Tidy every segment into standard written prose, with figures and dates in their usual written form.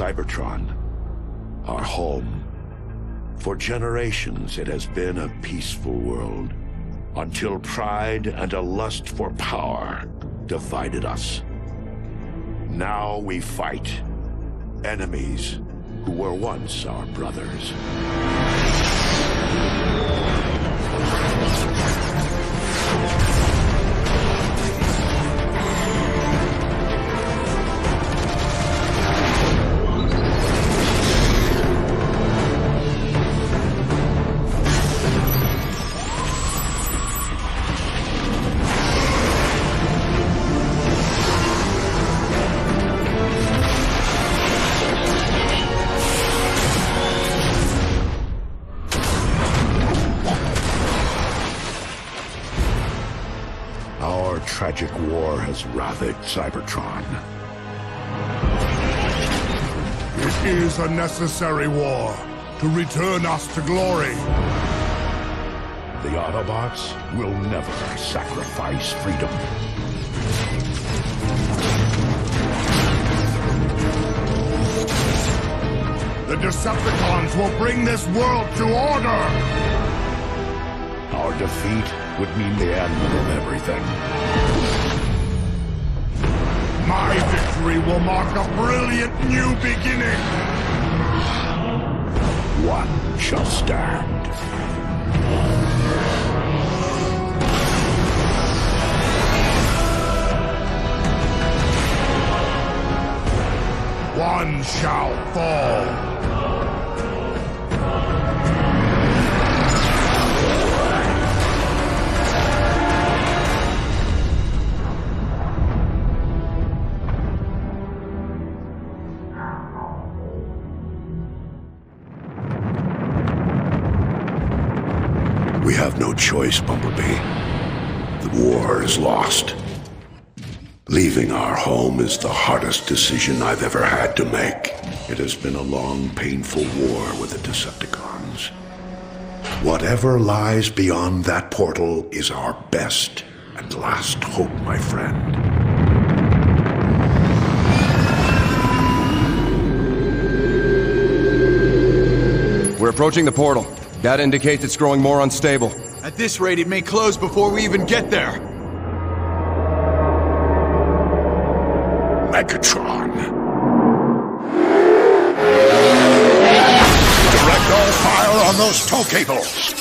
Cybertron, our home. For generations, it has been a peaceful world, until pride and a lust for power divided us. Now we fight enemies who were once our brothers. Tragic war has ravaged Cybertron. It is a necessary war to return us to glory. The Autobots will never sacrifice freedom. The Decepticons will bring this world to order! Our defeat would mean the end of everything. My victory will mark a brilliant new beginning! One shall stand. One shall fall. We have no choice, Bumblebee. The war is lost. Leaving our home is the hardest decision I've ever had to make. It has been a long, painful war with the Decepticons. Whatever lies beyond that portal is our best and last hope, my friend. We're approaching the portal. That indicates it's growing more unstable. At this rate, it may close before we even get there. Megatron. Direct all fire on those tow cables.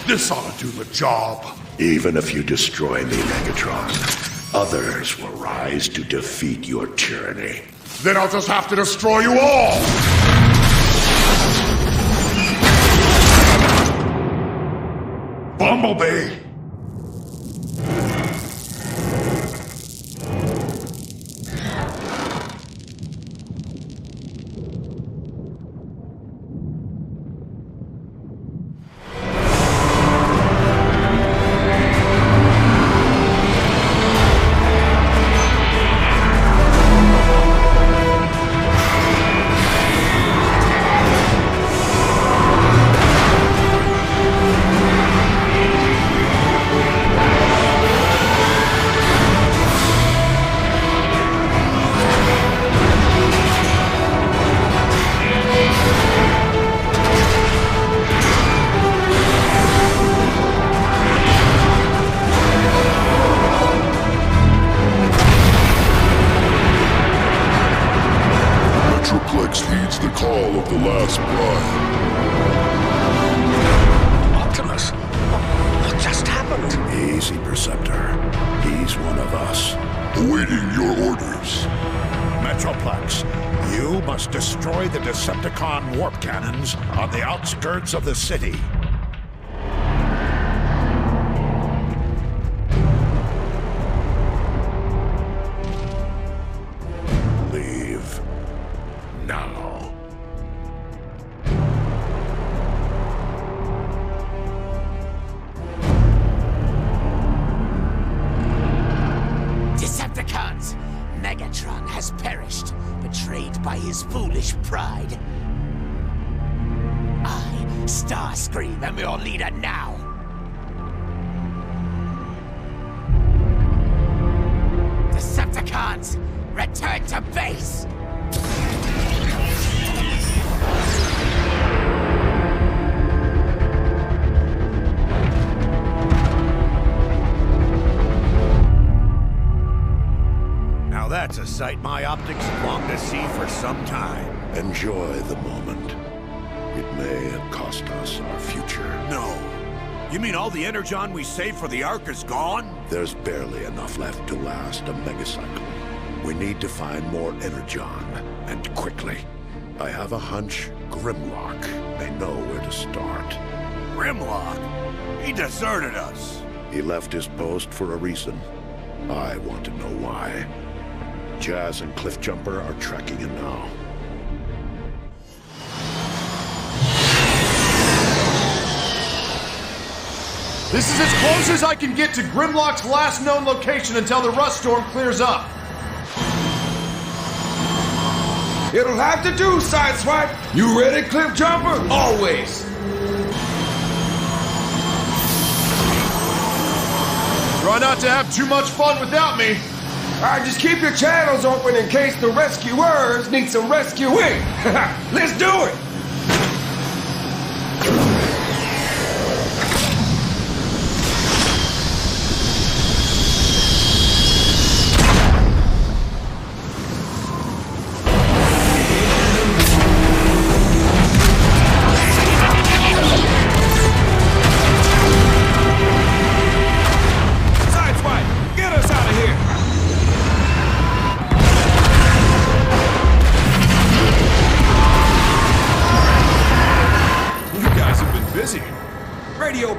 This ought to do the job. Even if you destroy me, Megatron, others will rise to defeat your tyranny. Then I'll just have to destroy you all! Bumblebee! Heeds the call of the last bride. Optimus, what just happened? Easy, Perceptor. He's one of us. Awaiting your orders. Metroplex, you must destroy the Decepticon warp cannons on the outskirts of the city. Leave now. Decepticons! Megatron has perished. his foolish pride. I, Starscream, am your leader now. Decepticons, return to base! Now that's a sight my optics have longed to see for some time. Enjoy the moment. It may cost us our future. No. You mean all the energon we saved for the Ark is gone? There's barely enough left to last a megacycle. We need to find more energon, and quickly. I have a hunch Grimlock may know where to start. Grimlock? He deserted us. He left his post for a reason. I want to know why. Jazz and Cliffjumper are tracking him now. This is as close as I can get to Grimlock's last known location until the rust storm clears up. It'll have to do, Sideswipe. You ready, Cliffjumper? Always. Try not to have too much fun without me. Alright, just keep your channels open in case the rescuers need some rescuing. Let's do it.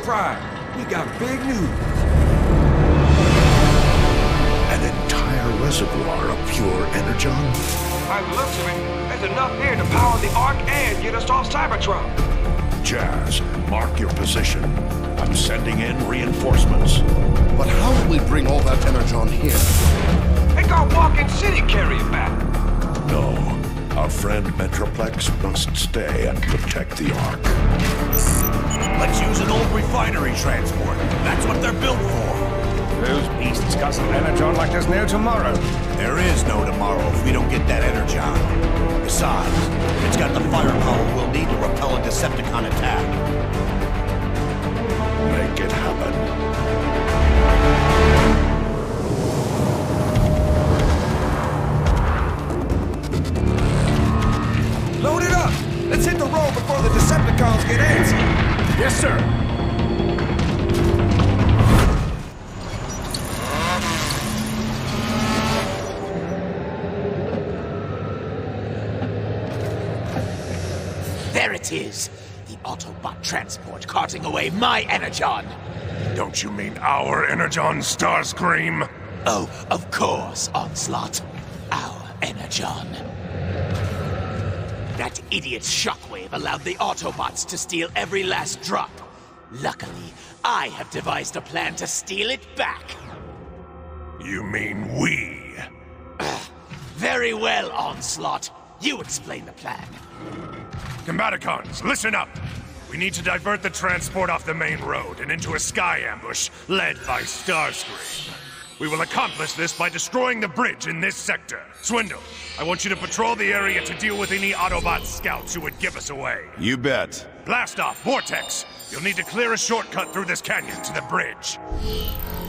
Prime, we got big news. An entire reservoir of pure energon? By the looks of it, there's enough here to power the Ark and get us off Cybertron. Jazz, mark your position. I'm sending in reinforcements. But how will we bring all that energon here? They got Walking City carry it back. No. Our friend Metroplex must stay and protect the Ark. Let's use an old refinery transport. That's what they're built for. Those beasts got some energon like there's no tomorrow. There is no tomorrow if we don't get that energon. Besides, it's got the firepower we'll need to repel a Decepticon attack. Make it happen. Load it up! Let's hit the road before the Decepticons get antsy! Yes, sir. There it is! The Autobot transport carting away my energon! Don't you mean our energon, Starscream? Oh, of course, Onslaught. Our energon. That idiot's shockwave allowed the Autobots to steal every last drop. Luckily, I have devised a plan to steal it back. You mean we? Very well, Onslaught. You explain the plan. Combaticons, listen up! We need to divert the transport off the main road and into a sky ambush led by Starscream. We will accomplish this by destroying the bridge in this sector. Swindle, I want you to patrol the area to deal with any Autobot scouts who would give us away. You bet. Blast off, Vortex! You'll need to clear a shortcut through this canyon to the bridge.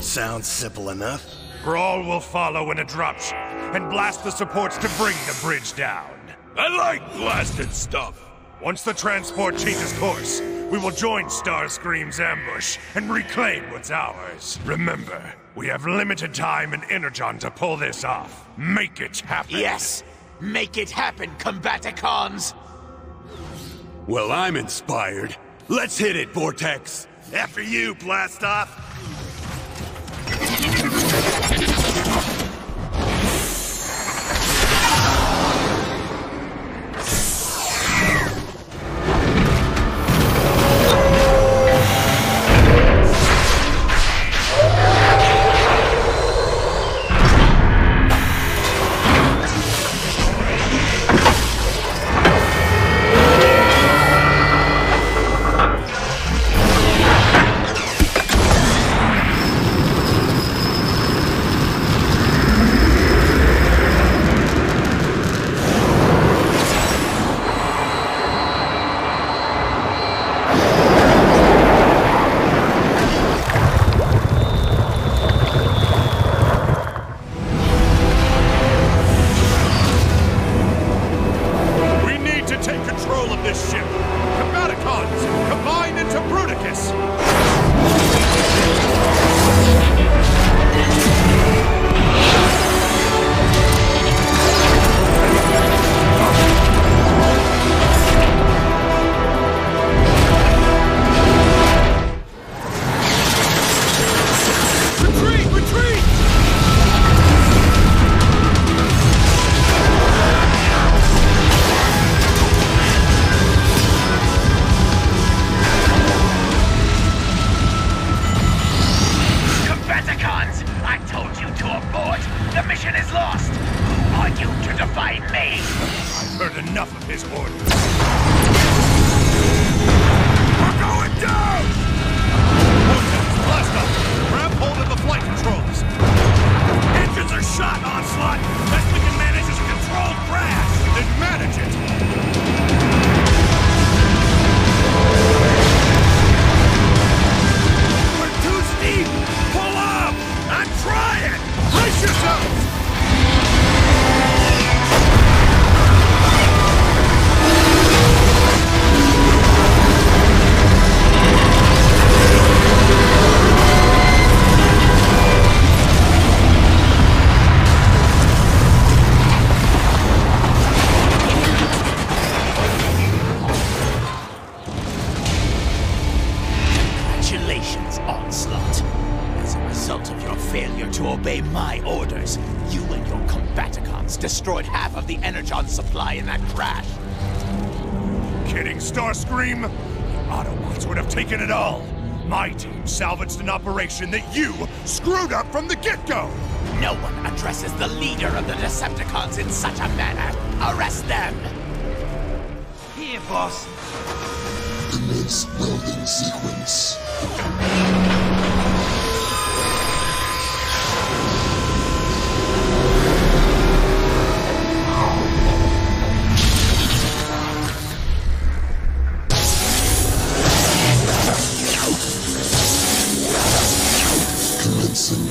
Sounds simple enough. Brawl will follow in a dropship and blast the supports to bring the bridge down. I like blasted stuff! Once the transport changes course, we will join Starscream's ambush and reclaim what's ours. Remember, we have limited time and energon to pull this off. Make it happen. Yes! Make it happen, Combaticons! Well, I'm inspired. Let's hit it, Vortex. After you, blast off. Autobots! Destroyed half of the Energon supply in that crash. Kidding, Starscream? The Autobots would have taken it all. My team salvaged an operation that you screwed up from the get-go! No one addresses the leader of the Decepticons in such a manner. Arrest them! Here, boss. Commence welding sequence.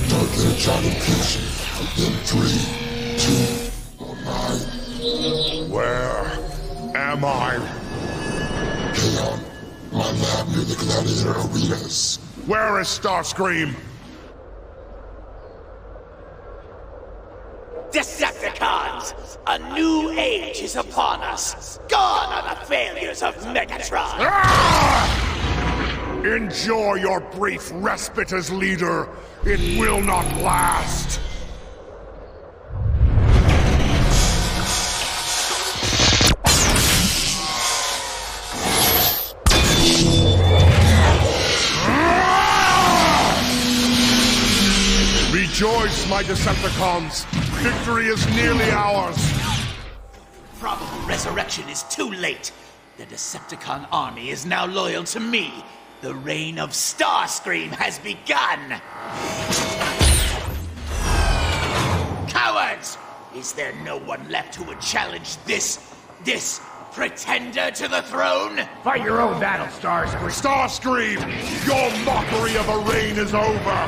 Dark Energon inclusion in 3, 2, or 9. Where am I? Kaon, my lab near the gladiator arenas. Where is Starscream? Decepticons! A new age is upon us. Gone are the failures of Megatron. Ah! Enjoy your brief respite as leader. It will not last. Rejoice, my Decepticons! Victory is nearly ours! Probable resurrection is too late. The Decepticon army is now loyal to me. The reign of Starscream has begun! Cowards! Is there no one left who would challenge this pretender to the throne? Fight your own battle, Starscream. Starscream! Your mockery of a reign is over!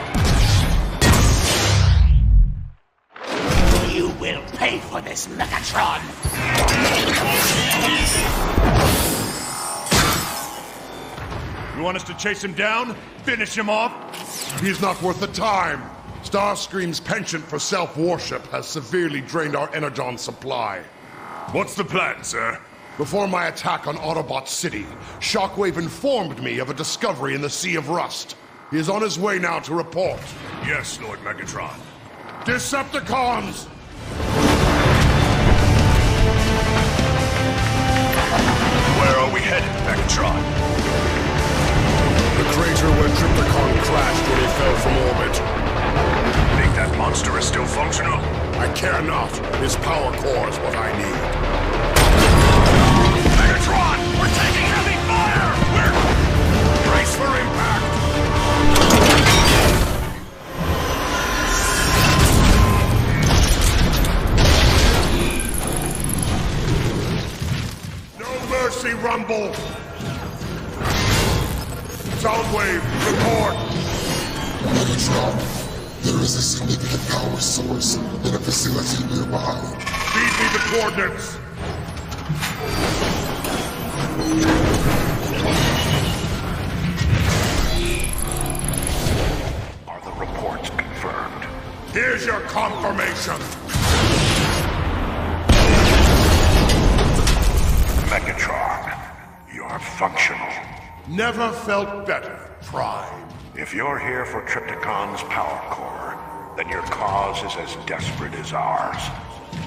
You will pay for this, Megatron! You want us to chase him down? Finish him off? He's not worth the time. Starscream's penchant for self-worship has severely drained our Energon supply. What's the plan, sir? Before my attack on Autobot City, Shockwave informed me of a discovery in the Sea of Rust. He is on his way now to report. Yes, Lord Megatron. Decepticons! Where are we headed, Megatron? The crater where Trypticon crashed when he fell from orbit. Think that monster is still functional? I care not. His power core is what I need. Megatron! We're taking heavy fire! Brace for impact! No mercy, Rumble! Soundwave, report! Megatron, there is a significant power source in a facility nearby. Feed me the coordinates! Here's your confirmation. Megatron, you're functional. Never felt better, Prime. If you're here for Trypticon's power core, then your cause is as desperate as ours.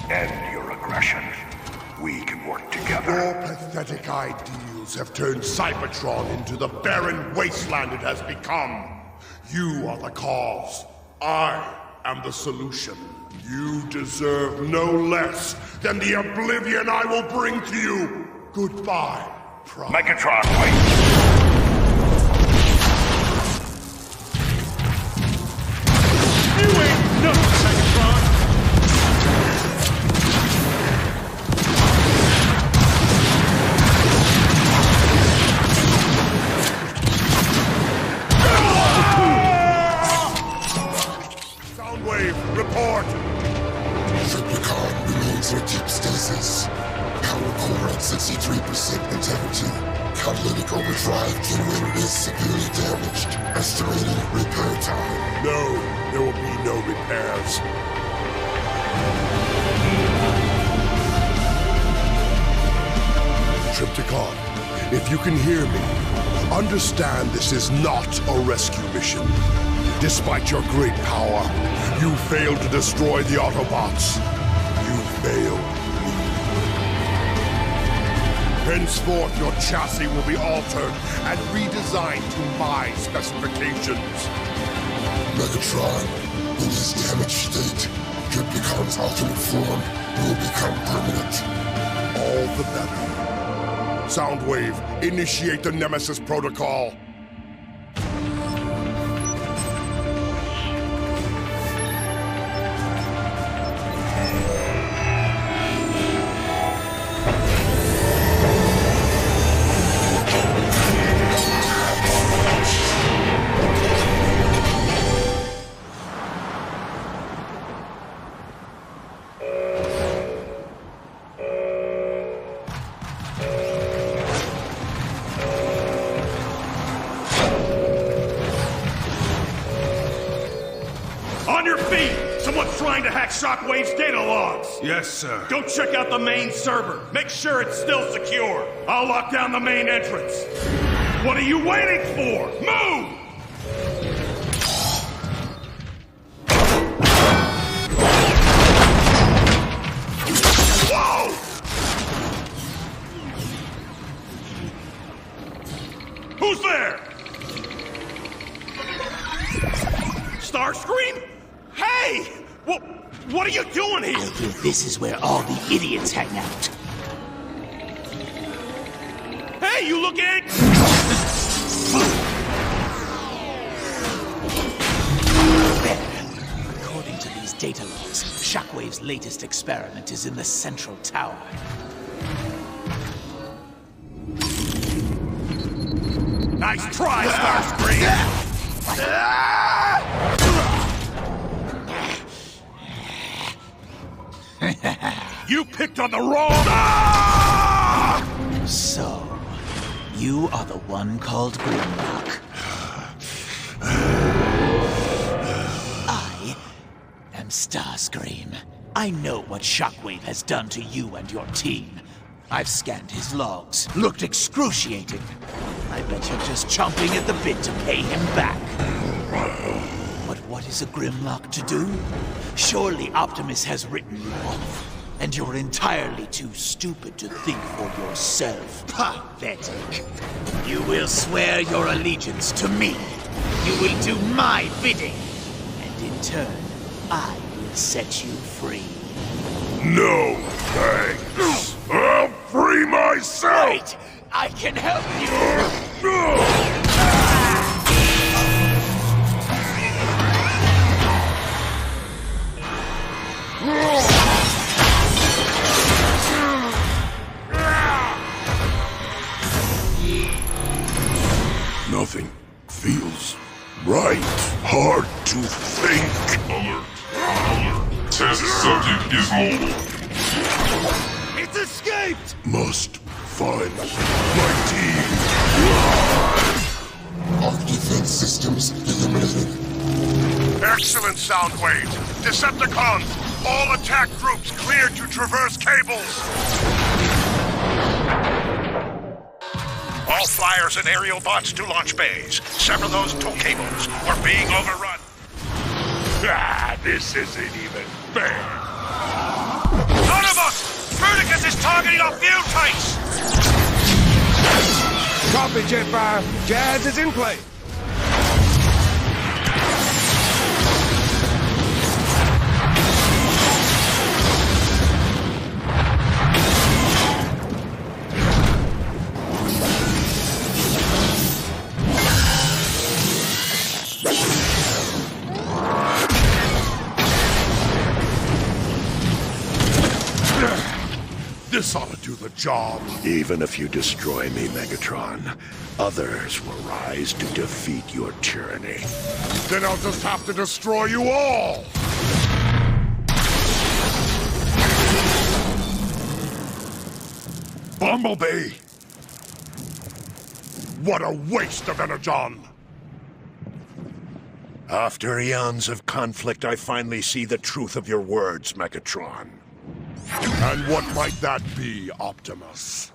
End your aggression. We can work together. Your pathetic ideals have turned Cybertron into the barren wasteland it has become. You are the cause. I am the solution. You deserve no less than the oblivion I will bring to you. Goodbye, Prime. Megatron, wait! You ain't nothing, Megatron! Soundwave, report! Decepticon remains in deep stasis. Power core at 63% integrity. Catalytic overdrive generator is severely damaged. Estimated repair time. No, there will be no repairs. Trypticon, if you can hear me, understand this is not a rescue mission. Despite your great power, you failed to destroy the Autobots. You failed me. Henceforth, your chassis will be altered and redesigned to my specifications. Megatron, in his damaged state, Decepticon's alternate form will become permanent. All the better. Soundwave, initiate the Nemesis Protocol. Shockwave's data logs. Yes, sir. Go check out the main server. Make sure it's still secure. I'll lock down the main entrance. What are you waiting for? Move! Whoa! Who's there? Starscream? Hey! What are you doing here? I hear this is where all the idiots hang out. Hey, you look at... According to these data logs, Shockwave's latest experiment is in the central tower. Nice try, Starscream! You picked on the wrong... So, you are the one called Grimlock. I am Starscream. I know what Shockwave has done to you and your team. I've scanned his logs. Looked excruciating. I bet you're just chomping at the bit to pay him back. But what is a Grimlock to do? Surely Optimus has written you off. And you're entirely too stupid to think for yourself. Pathetic. You will swear your allegiance to me. You will do my bidding. And in turn, I will set you free. No, thanks. I'll free myself! Wait! I can help you! Nothing feels right. Hard to think. Alert. Alert. Test subject is mobile. It's escaped! Must find my team. Arc defense systems eliminated. Excellent, Soundwave. Decepticons, all attack groups cleared to traverse cables. All flyers and aerial bots to launch bays. Sever those tow cables. We're being overrun. Ah, this isn't even fair. Autobots! Chronicles is targeting our fuel tanks! Copy, Jetfire. Jazz is in play. This ought to do the job. Even if you destroy me, Megatron, others will rise to defeat your tyranny. Then I'll just have to destroy you all! Bumblebee! What a waste of energon! After eons of conflict, I finally see the truth of your words, Megatron. And what might that be, Optimus?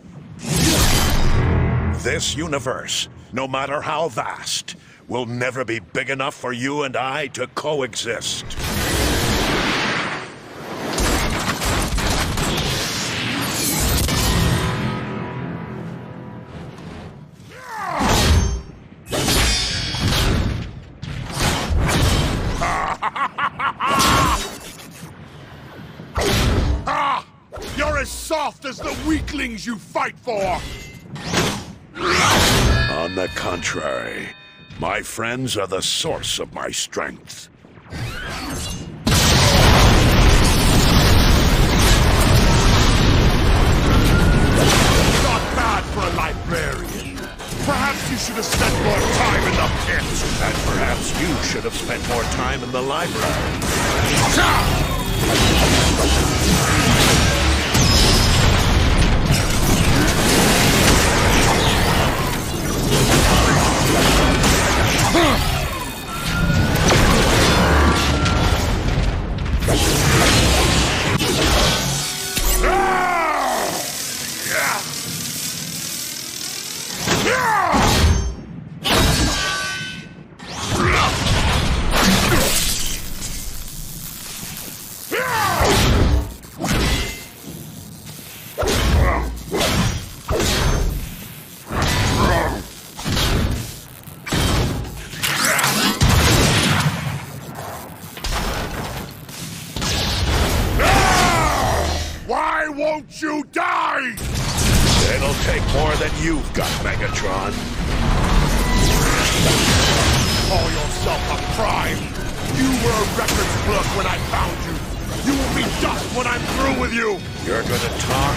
This universe, no matter how vast, will never be big enough for you and I to coexist. You're as soft as the weaklings you fight for! On the contrary, my friends are the source of my strength. Not bad for a librarian. Perhaps you should have spent more time in the pit. And perhaps you should have spent more time in the library. Why won't you die? It'll take more than you've got, Megatron. Call yourself a Prime. You were a records clerk when I found you. You will be dust when I'm through with you. You're gonna talk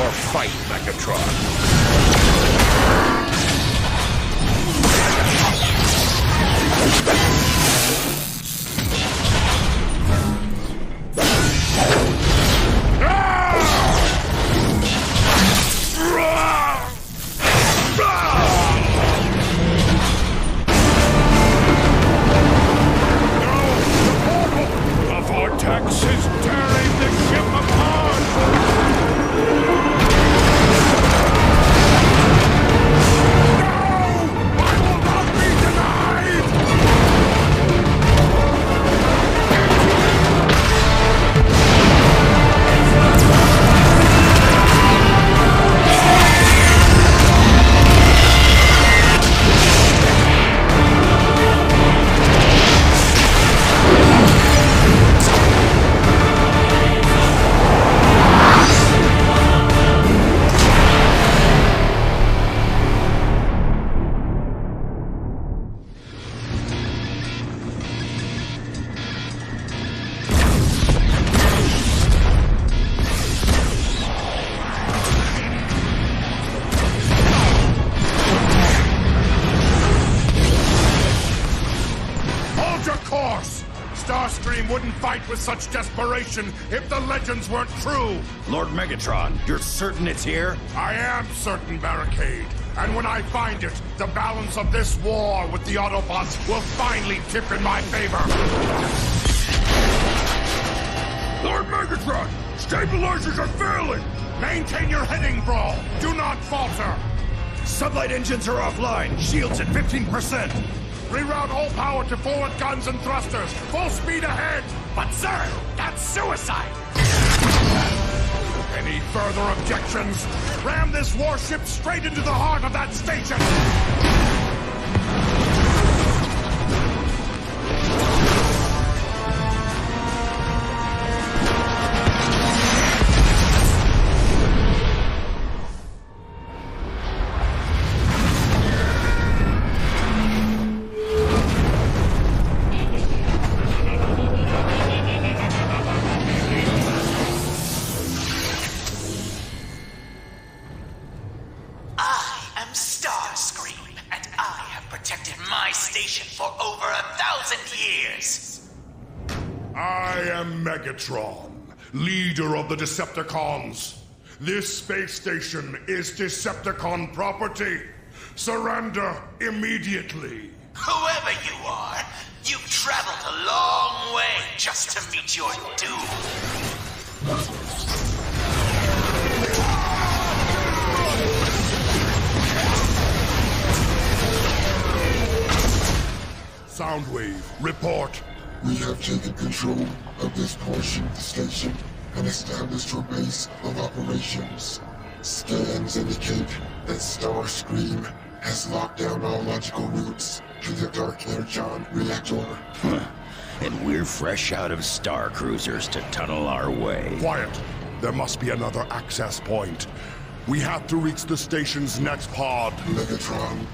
or fight, Megatron. Is tearing the ship apart! No! I will not be denied! Starscream wouldn't fight with such desperation if the legends weren't true! Lord Megatron, you're certain it's here? I am certain, Barricade. And when I find it, the balance of this war with the Autobots will finally tip in my favor. Lord Megatron, stabilizers are failing. Maintain your heading, Brawl. Do not falter. Sublight engines are offline. Shields at 15%. Reroute all power to forward guns and thrusters. Full speed ahead. But sir, that's suicide. Any further objections? Ram this warship straight into the heart of that station! Megatron, leader of the Decepticons. This space station is Decepticon property. Surrender immediately. Whoever you are, you've traveled a long way just to meet your doom. Soundwave, report. We have taken control of this portion of the station and established our base of operations. Scans indicate that Starscream has locked down all logical routes to the Dark Energon reactor. And we're fresh out of Star Cruisers to tunnel our way. Quiet. There must be another access point. We have to reach the station's next pod. Megatron,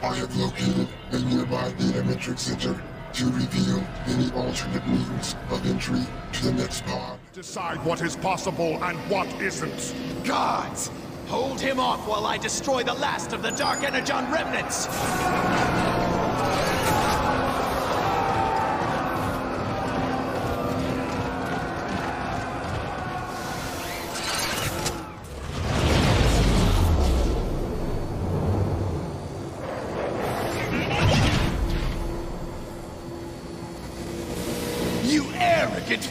I have located a nearby data metric center to reveal any alternate means of entry to the next pod. Decide what is possible and what isn't. Guards! Hold him off while I destroy the last of the Dark Energon remnants!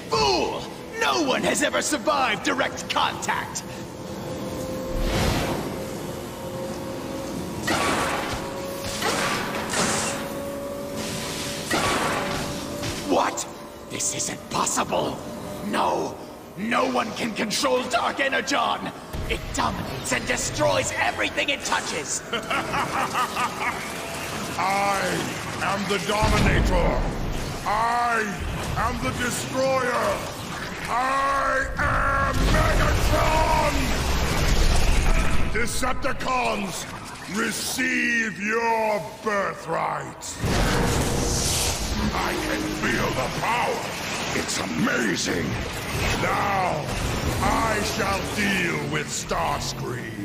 Fool! No one has ever survived direct contact! What? This isn't possible! No! No one can control Dark Energon! It dominates and destroys everything it touches! I am the Dominator! I am the Destroyer! I am Megatron! Decepticons, receive your birthright! I can feel the power! It's amazing! Now, I shall deal with Starscream.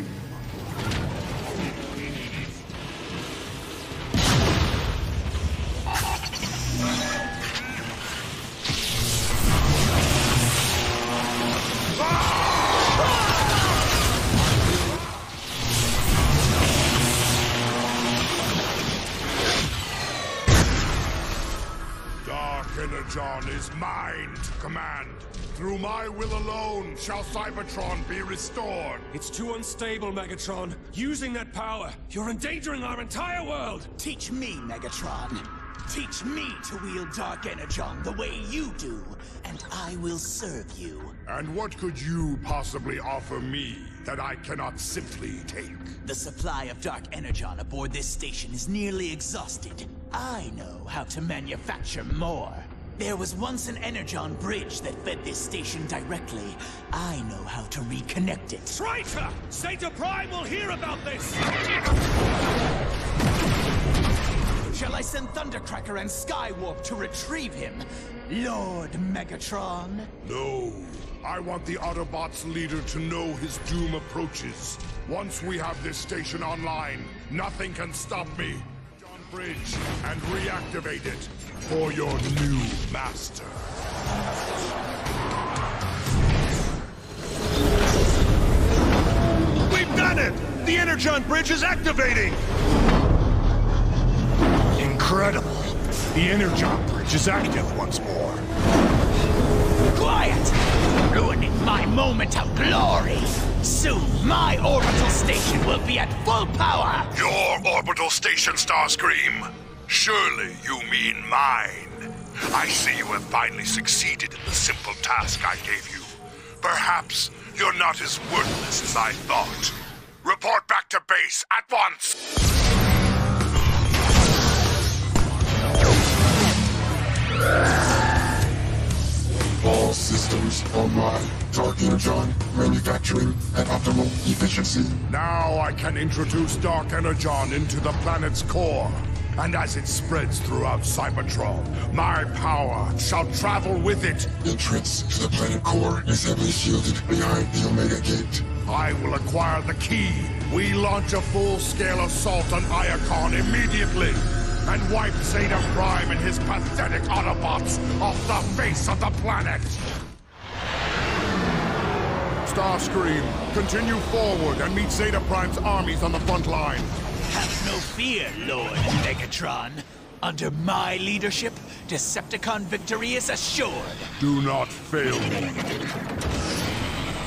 Energon is mine to command. Through my will alone shall Cybertron be restored. It's too unstable, Megatron. Using that power, you're endangering our entire world. Teach me, Megatron. Teach me to wield Dark Energon the way you do, and I will serve you. And what could you possibly offer me that I cannot simply take? The supply of Dark Energon aboard this station is nearly exhausted. I know how to manufacture more. There was once an Energon bridge that fed this station directly. I know how to reconnect it. Traitor! Zeta Prime will hear about this! Shall I send Thundercracker and Skywarp to retrieve him, Lord Megatron? No. I want the Autobots' leader to know his doom approaches. Once we have this station online, nothing can stop me. Bridge and reactivate it for your new master. We've done it! The Energon bridge is activating! Incredible! The Energon bridge is active once more. Quiet! Ruining my moment of glory! Soon, my orbital station will be at full power! Your orbital station, Starscream? Surely you mean mine. I see you have finally succeeded in the simple task I gave you. Perhaps you're not as worthless as I thought. Report back to base at once! All systems online. Dark Energon, manufacturing at optimal efficiency. Now I can introduce Dark Energon into the planet's core. And as it spreads throughout Cybertron, my power shall travel with it. Entrance to the planet core is heavily shielded behind the Omega Gate. I will acquire the key. We launch a full-scale assault on Iacon immediately. And wipe Zeta Prime and his pathetic Autobots off the face of the planet. Starscream, continue forward and meet Zeta Prime's armies on the front line. Have no fear, Lord Megatron. Under my leadership, Decepticon victory is assured. Do not fail me.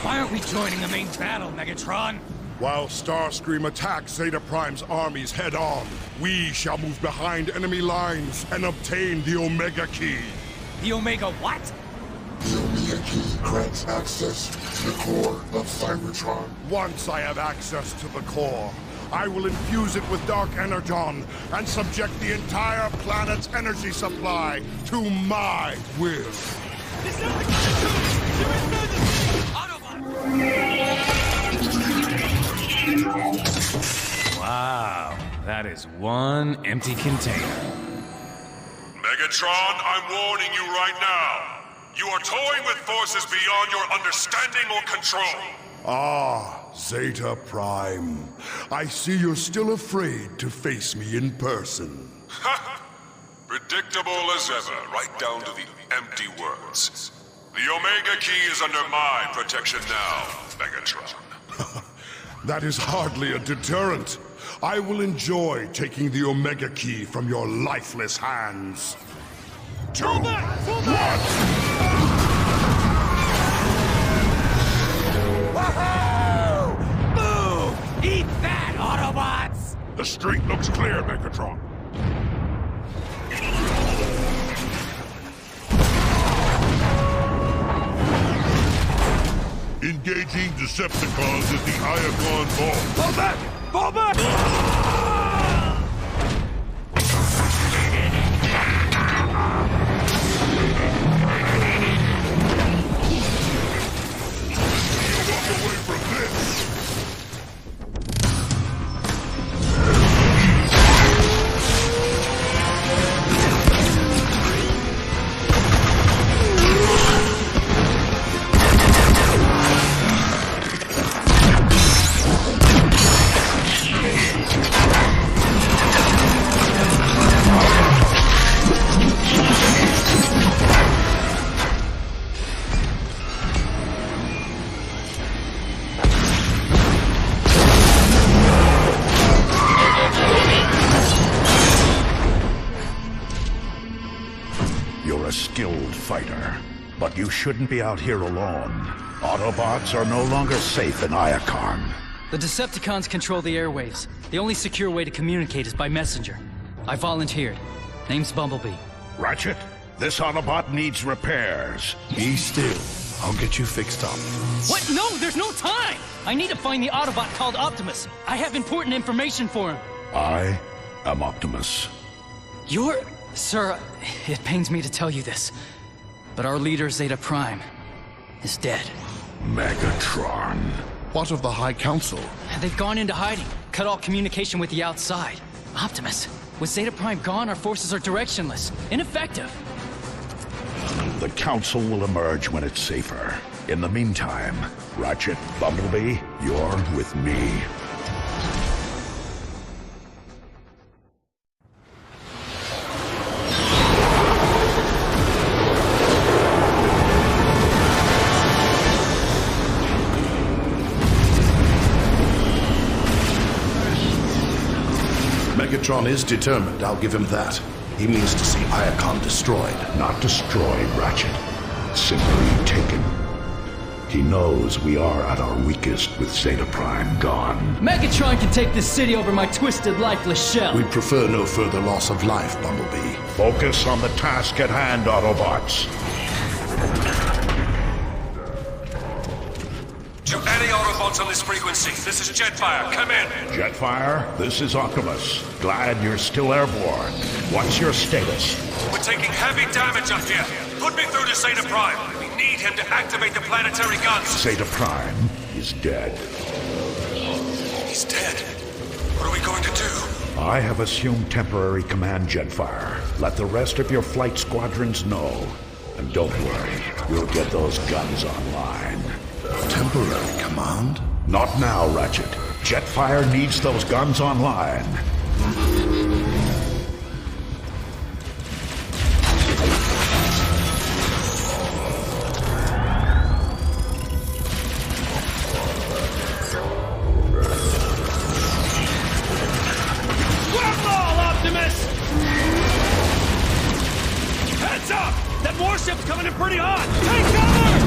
Why aren't we joining the main battle, Megatron? While Starscream attacks Zeta Prime's armies head-on, we shall move behind enemy lines and obtain the Omega Key. The Omega what? The Omega Key grants access to the core of Cybertron. Once I have access to the core, I will infuse it with Dark Energon and subject the entire planet's energy supply to my will. Wow, that is one empty container. Megatron, I'm warning you right now. You are toying with forces beyond your understanding or control. Ah, Zeta Prime. I see you're still afraid to face me in person. Predictable as ever, right down to the empty words. The Omega Key is under my protection now, Megatron. That is hardly a deterrent. I will enjoy taking the Omega Key from your lifeless hands. Fall back! Fall back! Woohoo! Move! Eat that, Autobots! The street looks clear, Megatron. Engaging Decepticons at the Iacon Vault. Fall back! Fall back! You're a skilled fighter, but you shouldn't be out here alone. Autobots are no longer safe in Iacon. The Decepticons control the airwaves. The only secure way to communicate is by messenger. I volunteered. Name's Bumblebee. Ratchet, this Autobot needs repairs. Be still. I'll get you fixed up. What? No, there's no time! I need to find the Autobot called Optimus. I have important information for him. I am Optimus. You're... Sir, it pains me to tell you this, but our leader, Zeta Prime, is dead. Megatron. What of the High Council? They've gone into hiding, cut all communication with the outside. Optimus, with Zeta Prime gone, our forces are directionless, ineffective. The Council will emerge when it's safer. In the meantime, Ratchet, Bumblebee, you're with me. Megatron is determined, I'll give him that. He means to see Iacon destroyed. Not destroyed, Ratchet. Simply taken. He knows we are at our weakest with Zeta Prime gone. Megatron can take this city over my twisted, lifeless shell. We'd prefer no further loss of life, Bumblebee. Focus on the task at hand, Autobots. To any Autobots on this frequency, this is Jetfire. Come in. Jetfire, this is Optimus. Glad you're still airborne. What's your status? We're taking heavy damage up here. Put me through to Zeta Prime. We need him to activate the planetary guns. Zeta Prime is dead. He's dead. What are we going to do? I have assumed temporary command, Jetfire. Let the rest of your flight squadrons know. And don't worry, we'll get those guns online. Temporary command? Not now, Ratchet. Jetfire needs those guns online. Optimus! Heads up! That warship's coming in pretty hot! Take cover!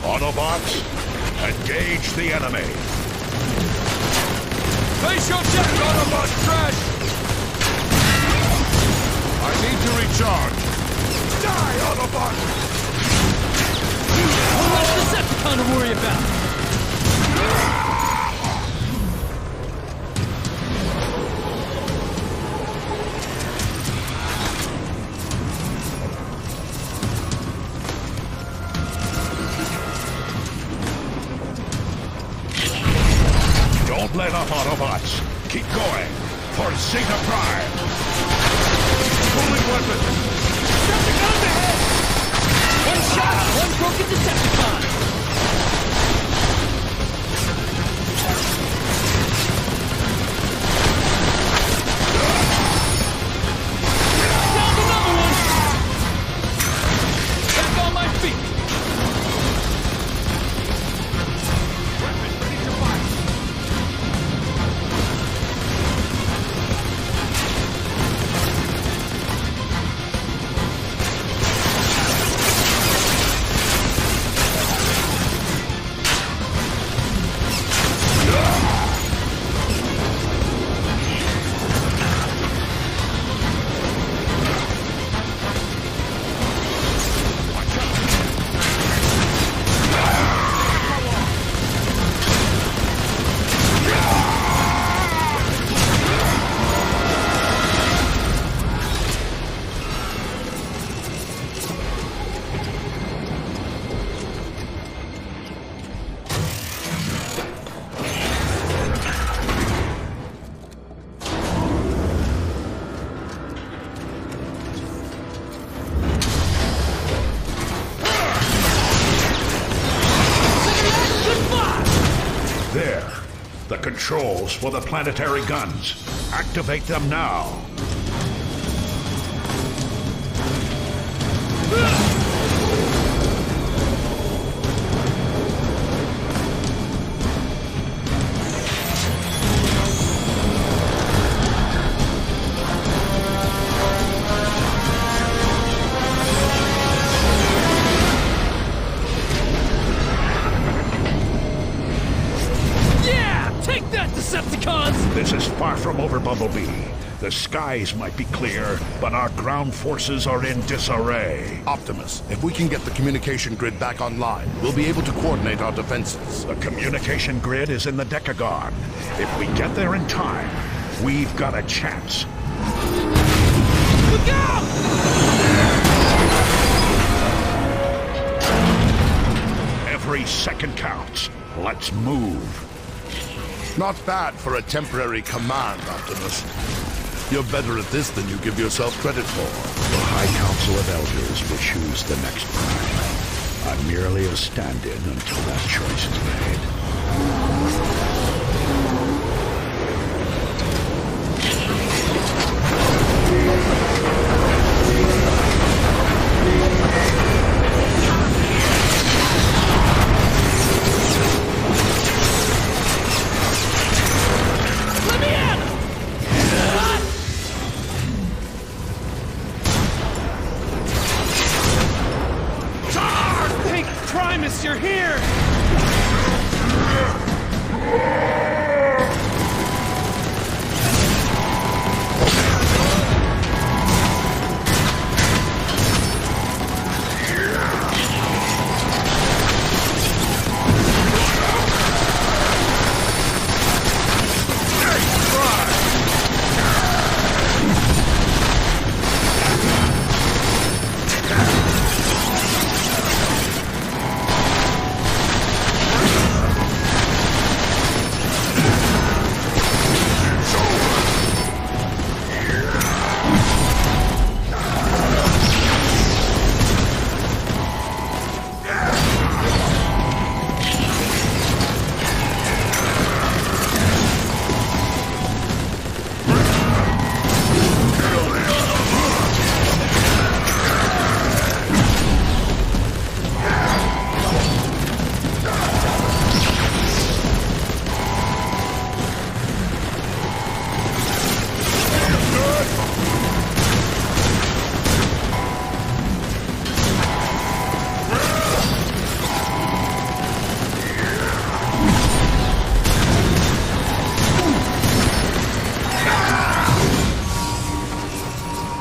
Autobots, engage the enemy. Face your check, Autobot trash! I need to recharge. Die, Autobot! One less Decepticon to worry about! Don't let up, Autobots. Keep going. For Zeta Prime. Pulling weapon. Decepticons ahead! One shot, one broken Decepticon! Down another one! Back on my feet! Weapon ready to fire! There. The controls for the planetary guns. Activate them now. This is far from over, Bumblebee. The skies might be clear, but our ground forces are in disarray. Optimus, if we can get the communication grid back online, we'll be able to coordinate our defenses. The communication grid is in the Decagon. If we get there in time, we've got a chance. Look out! Every second counts. Let's move. Not bad for a temporary command, Optimus. You're better at this than you give yourself credit for. The High Council of Elders will choose the next prime. I'm merely a stand-in until that choice is made. You're here!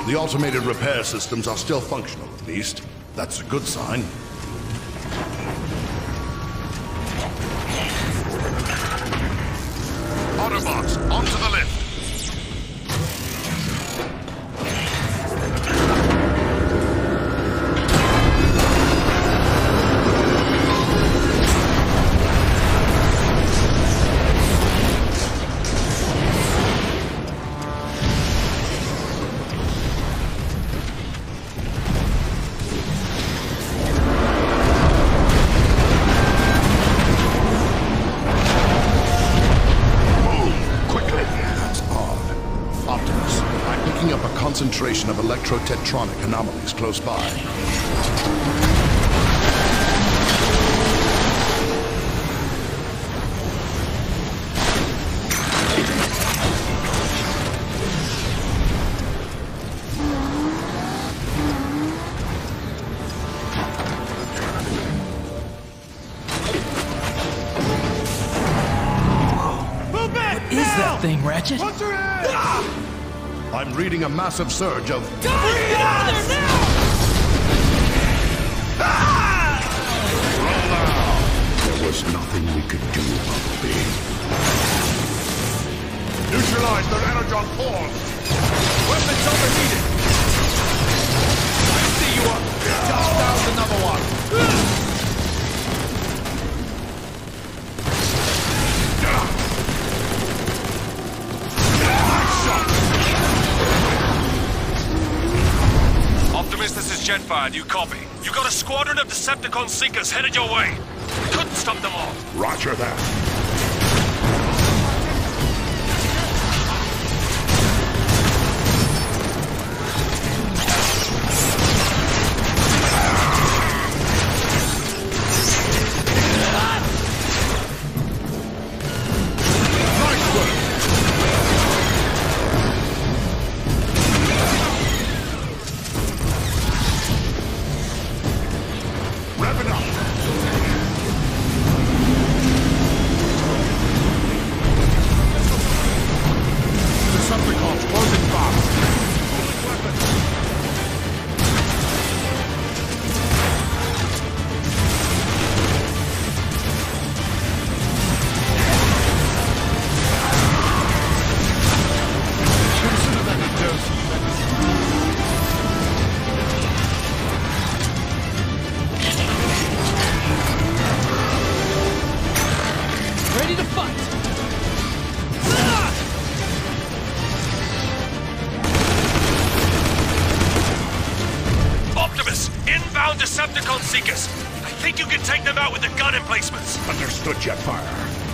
The automated repair systems are still functional, at least. That's a good sign. Autobots, onto the lift! Concentration of electrotetronic anomalies close by. Move back! What is that thing, Ratchet? What's your head? I'm reading a massive surge of... Guys, get out of there now! Roll out! There was nothing we could do, Bumblebee. Neutralize their energon cores! Weapons overheated! I see you up! Just down another one! Optimus, this is Jetfire. Do you copy? You got a squadron of Decepticon Seekers headed your way. We couldn't stop them all. Roger that. take them out with the gun emplacements. Understood, Jetfire.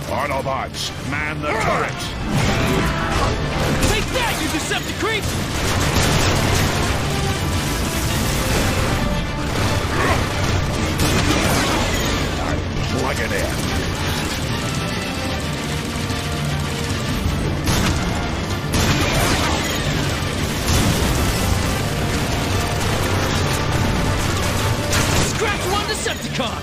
Autobots, man the turrets. Take that, you Decepticons! Plug it in. Scratch one Decepticon!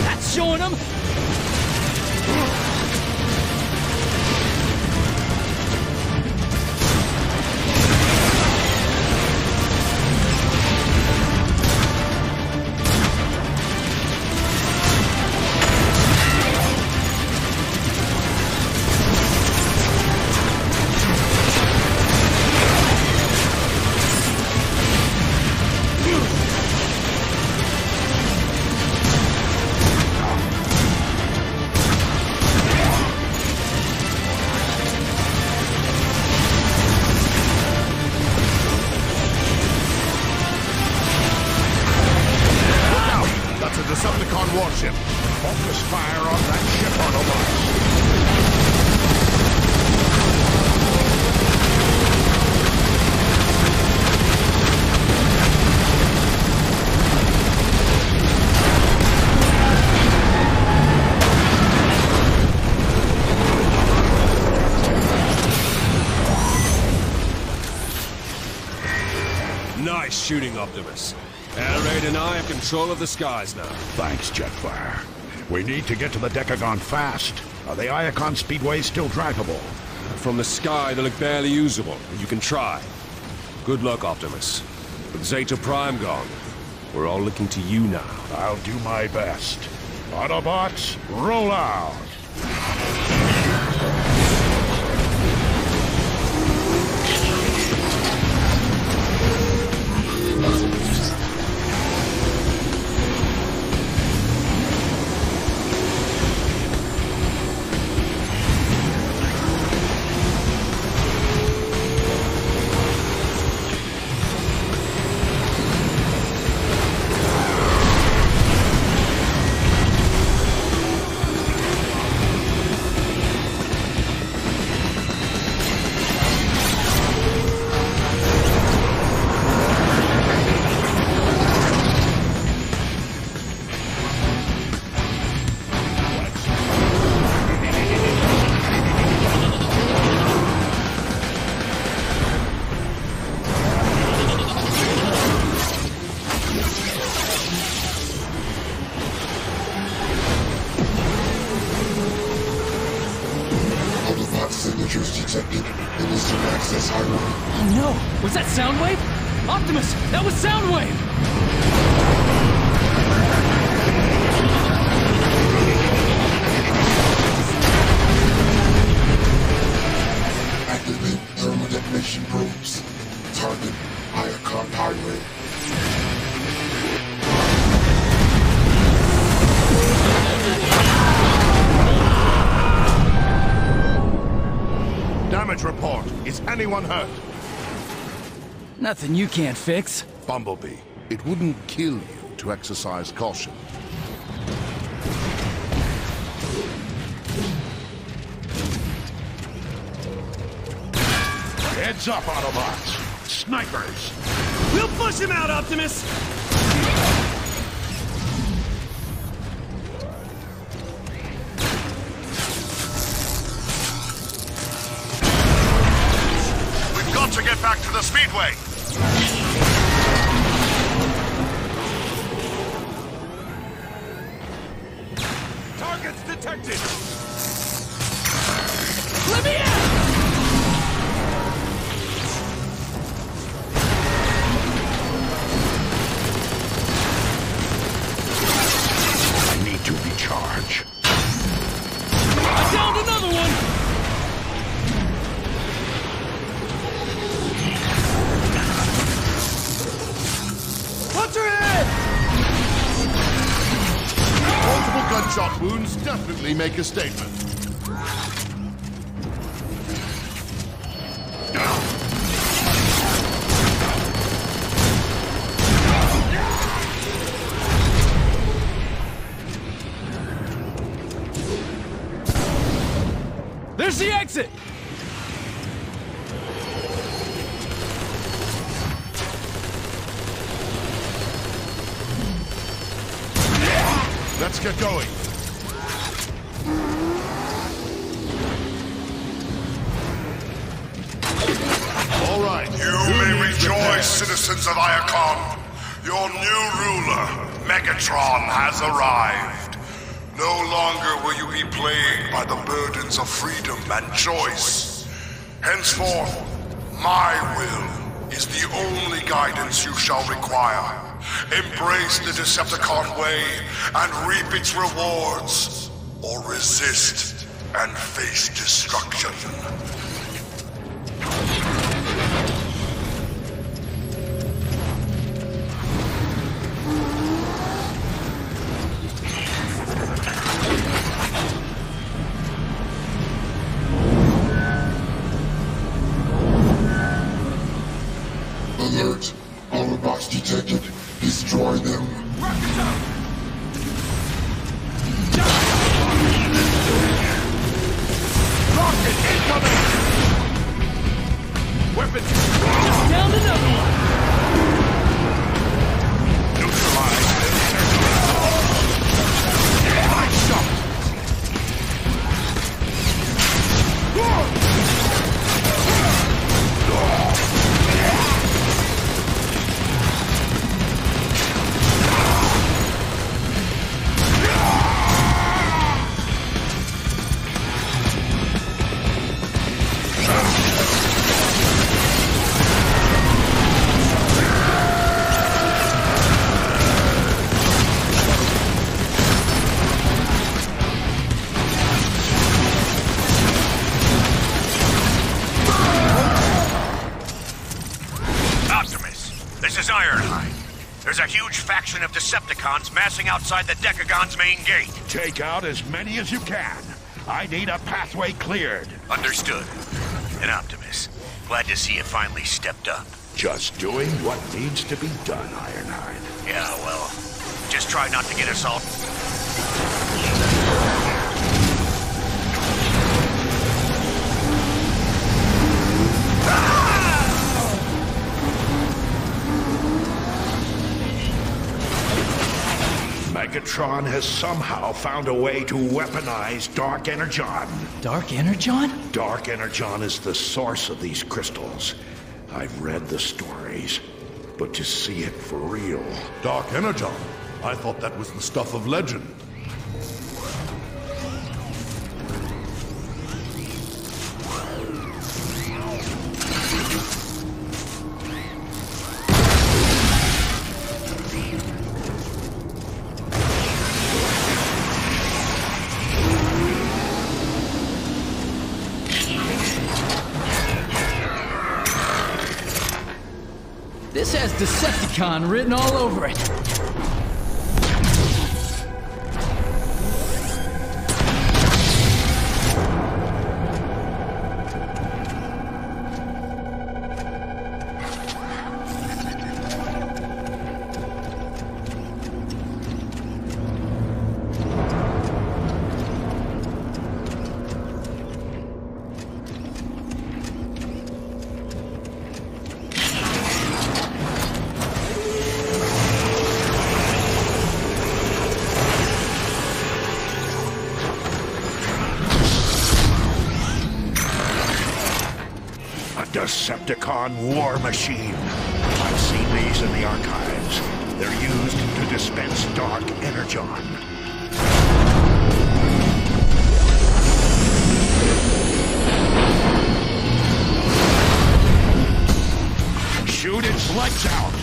That's showing them! Decepticon warship. Focus fire on that ship, Autobots. Nice shooting, Optimus. Air Raid and I have control of the skies now. Thanks, Jetfire. We need to get to the Decagon fast. Are the Iacon speedways still drivable? From the sky, they look barely usable, but you can try. Good luck, Optimus. With Zeta Prime gone, we're all looking to you now. I'll do my best. Autobots, roll out! Signatures detected in Eastern Access Highway. Oh no! Was that Soundwave? Optimus! That was Soundwave! Activate thermal detonation probes. Target Iacon Highway. Damage report. Is anyone hurt? Nothing you can't fix. Bumblebee, it wouldn't kill you to exercise caution. Heads up, Autobots! Snipers! We'll push him out, Optimus! We've got to get back to the Speedway! Targets detected! Let me in! I need to recharge. I downed another one! Watch your head! Multiple gunshot wounds definitely make a statement. There's the exit! Let's get going. All right. You may rejoice, citizens of Iacon. Your new ruler, Megatron, has arrived. No longer will you be plagued by the burdens of freedom and choice. Henceforth, my will is the only guidance you shall require. Embrace the Decepticon way and reap its rewards, or resist and face destruction. Alert! Autobots detected. Destroy them. Rocket incoming! Weapons! Just down another one! Neutralize this energy. Nice shot! There's a huge faction of Decepticons massing outside the Decagon's main gate. Take out as many as you can. I need a pathway cleared. Understood. And Optimus, glad to see you finally stepped up. Just doing what needs to be done, Ironhide. Yeah, well, just try not to get us all... Megatron has somehow found a way to weaponize Dark Energon. Dark Energon? Dark Energon is the source of these crystals. I've read the stories, but to see it for real... Dark Energon? I thought that was the stuff of legend. This has Decepticon written all over it. Decepticon war machine. I've seen these in the archives. They're used to dispense Dark Energon. Shoot its lights out!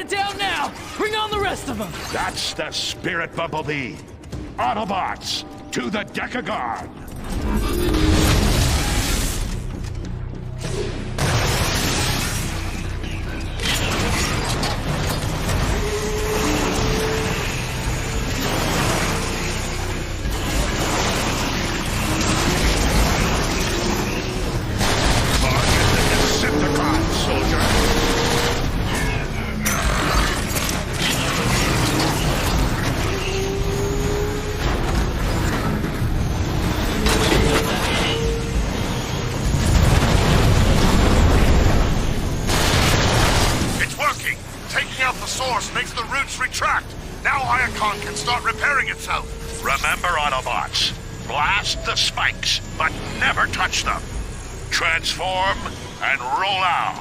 it down now! Bring on the rest of them! That's the spirit, Bumblebee. Autobots, to the Decagon! Makes the roots retract. Now Iacon can start repairing itself. Remember, Autobots, blast the spikes, but never touch them. Transform and roll out.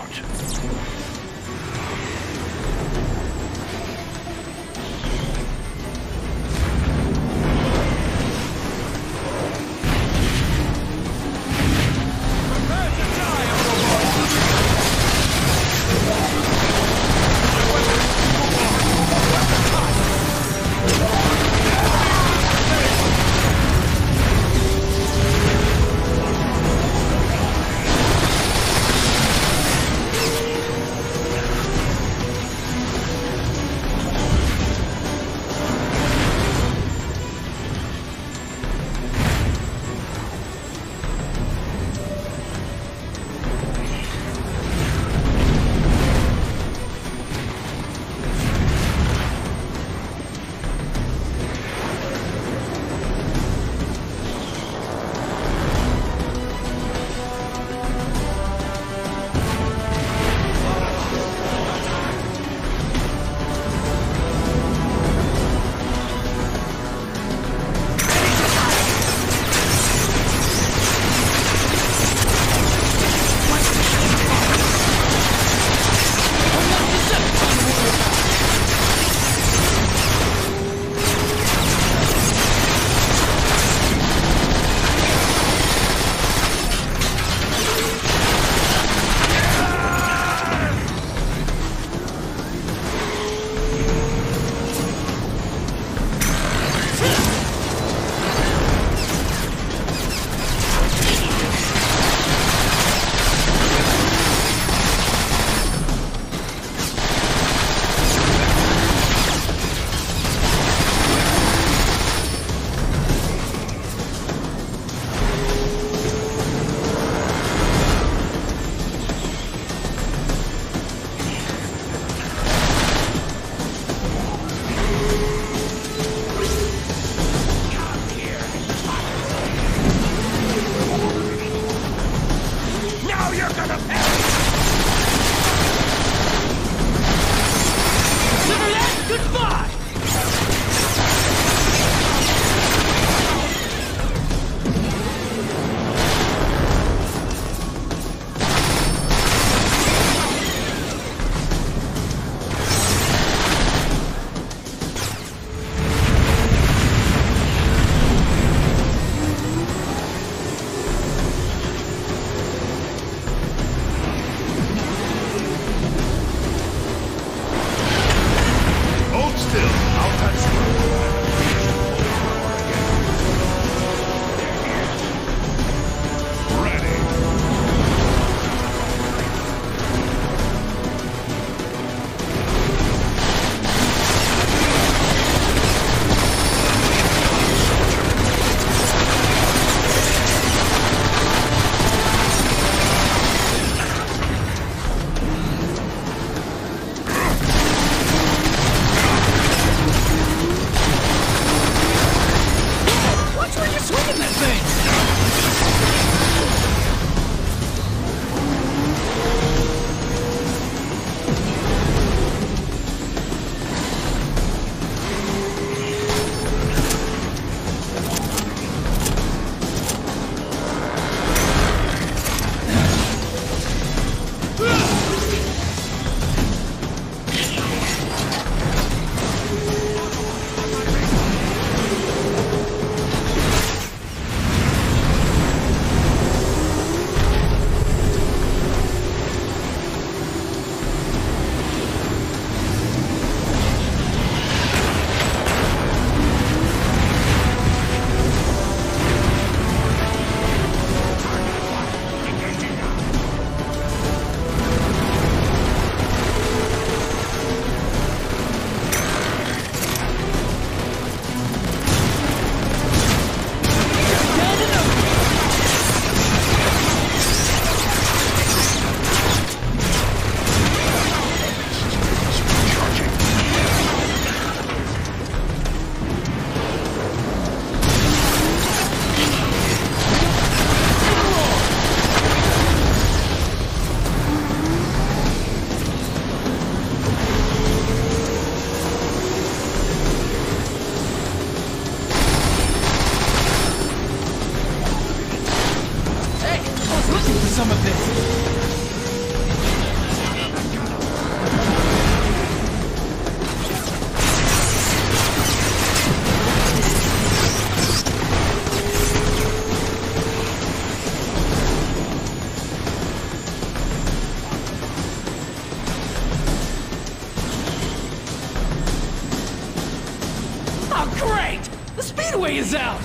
Great! The Speedway is out!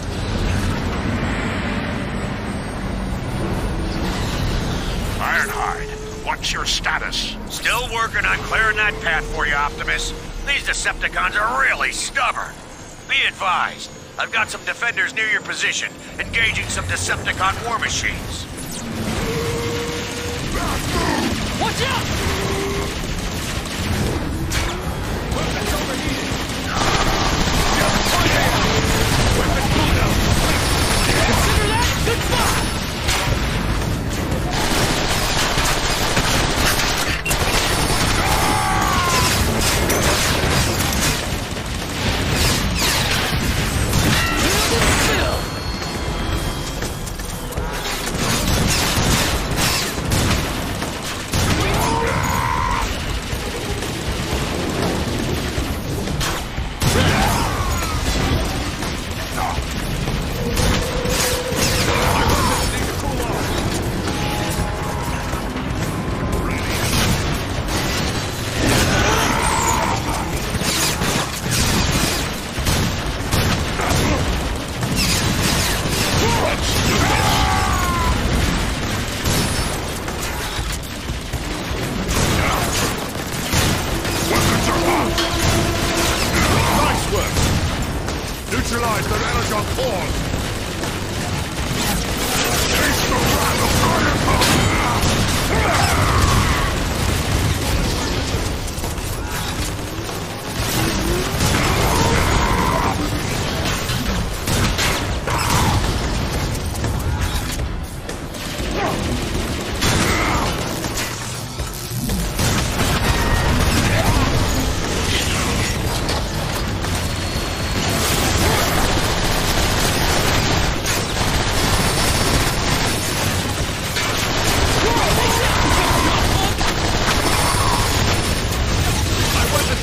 Ironhide, what's your status? Still working on clearing that path for you, Optimus. These Decepticons are really stubborn. Be advised, I've got some defenders near your position, engaging some Decepticon war machines. Watch out! Weapons overheated! Weapon cooldown! Consider that good spot! Neutralize their energon cores!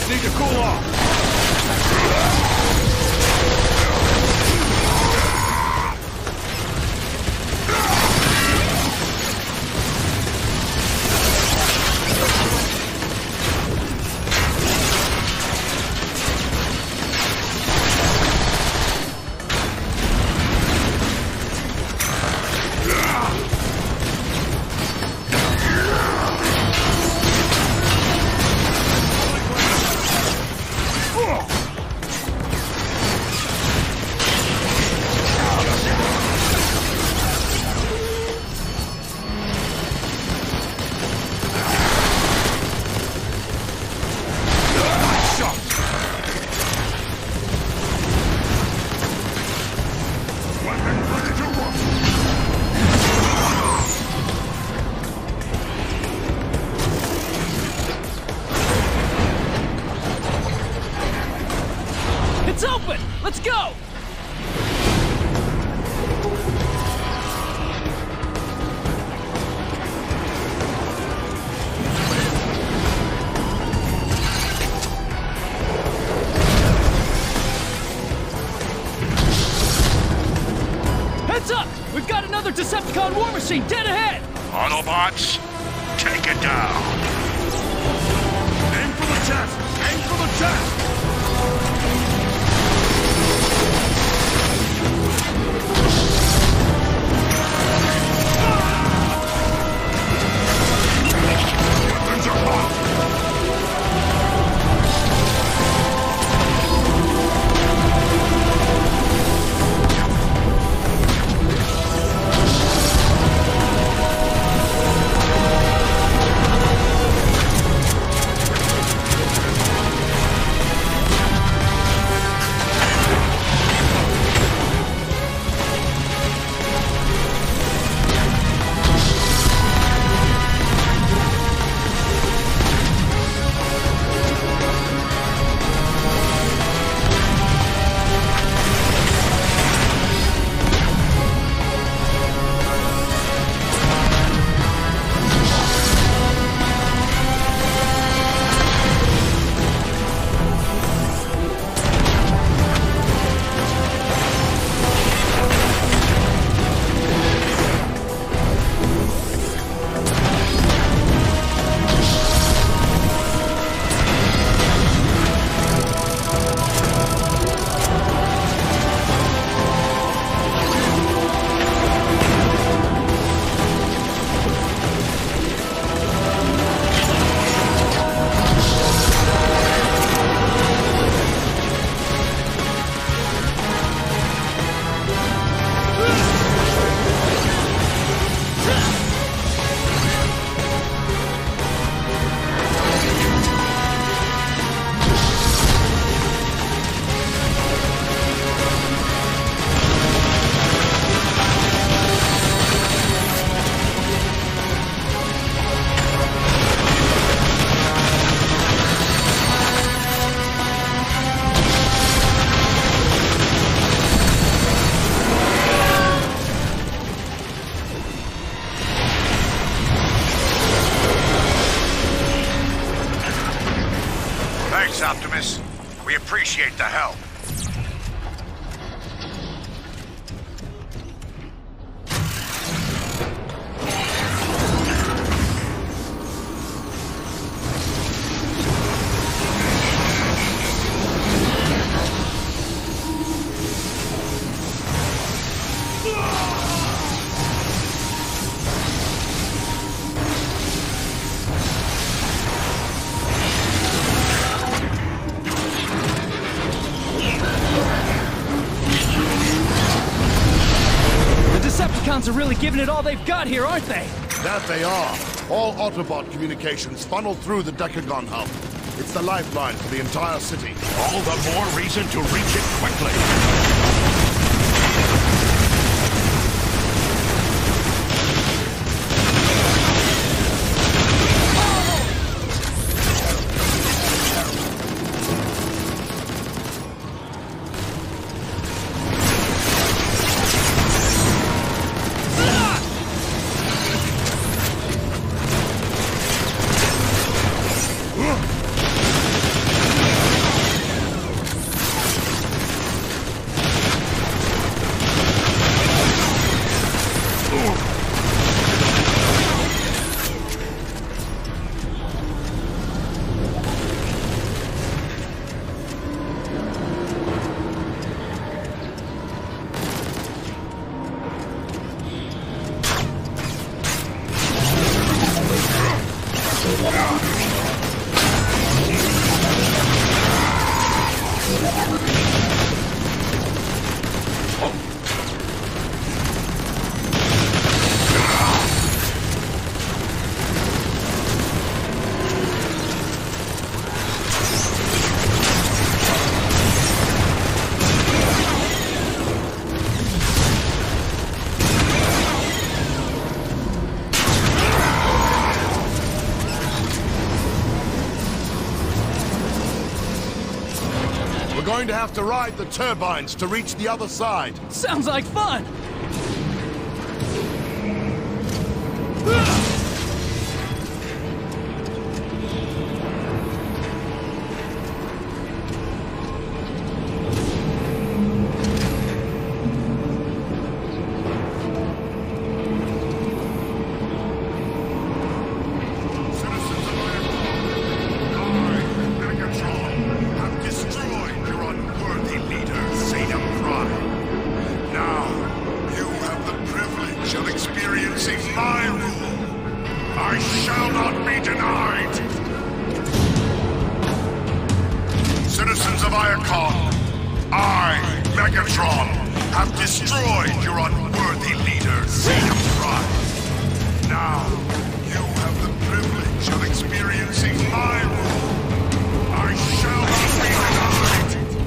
Need to cool off! It's open! Let's go! Heads up! We've got another Decepticon war machine dead ahead! Autobots, take it down! Aim for the chest! Aim for the chest! Weapons are hot! Thanks, Optimus. We appreciate the help. Decepticons are really giving it all they've got here, aren't they? That they are. All Autobot communications funnel through the Decagon hub. It's the lifeline for the entire city. All the more reason to reach it quickly. Going to have to ride the turbines to reach the other side. Sounds like fun! Citizens of Iacon, I, Megatron, have destroyed your unworthy leader, Zeta Prime. Now, you have the privilege of experiencing my rule. I shall not be denied.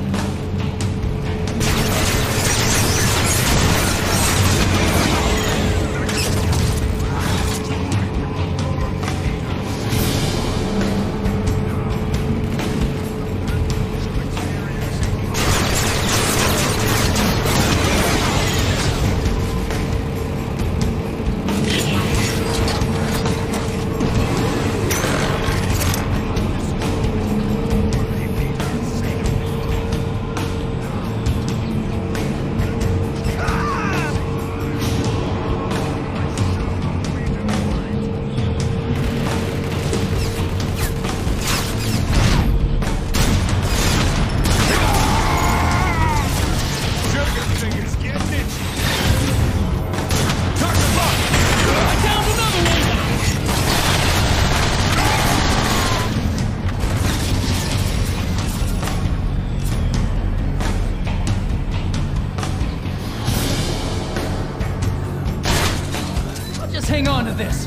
Hang on to this.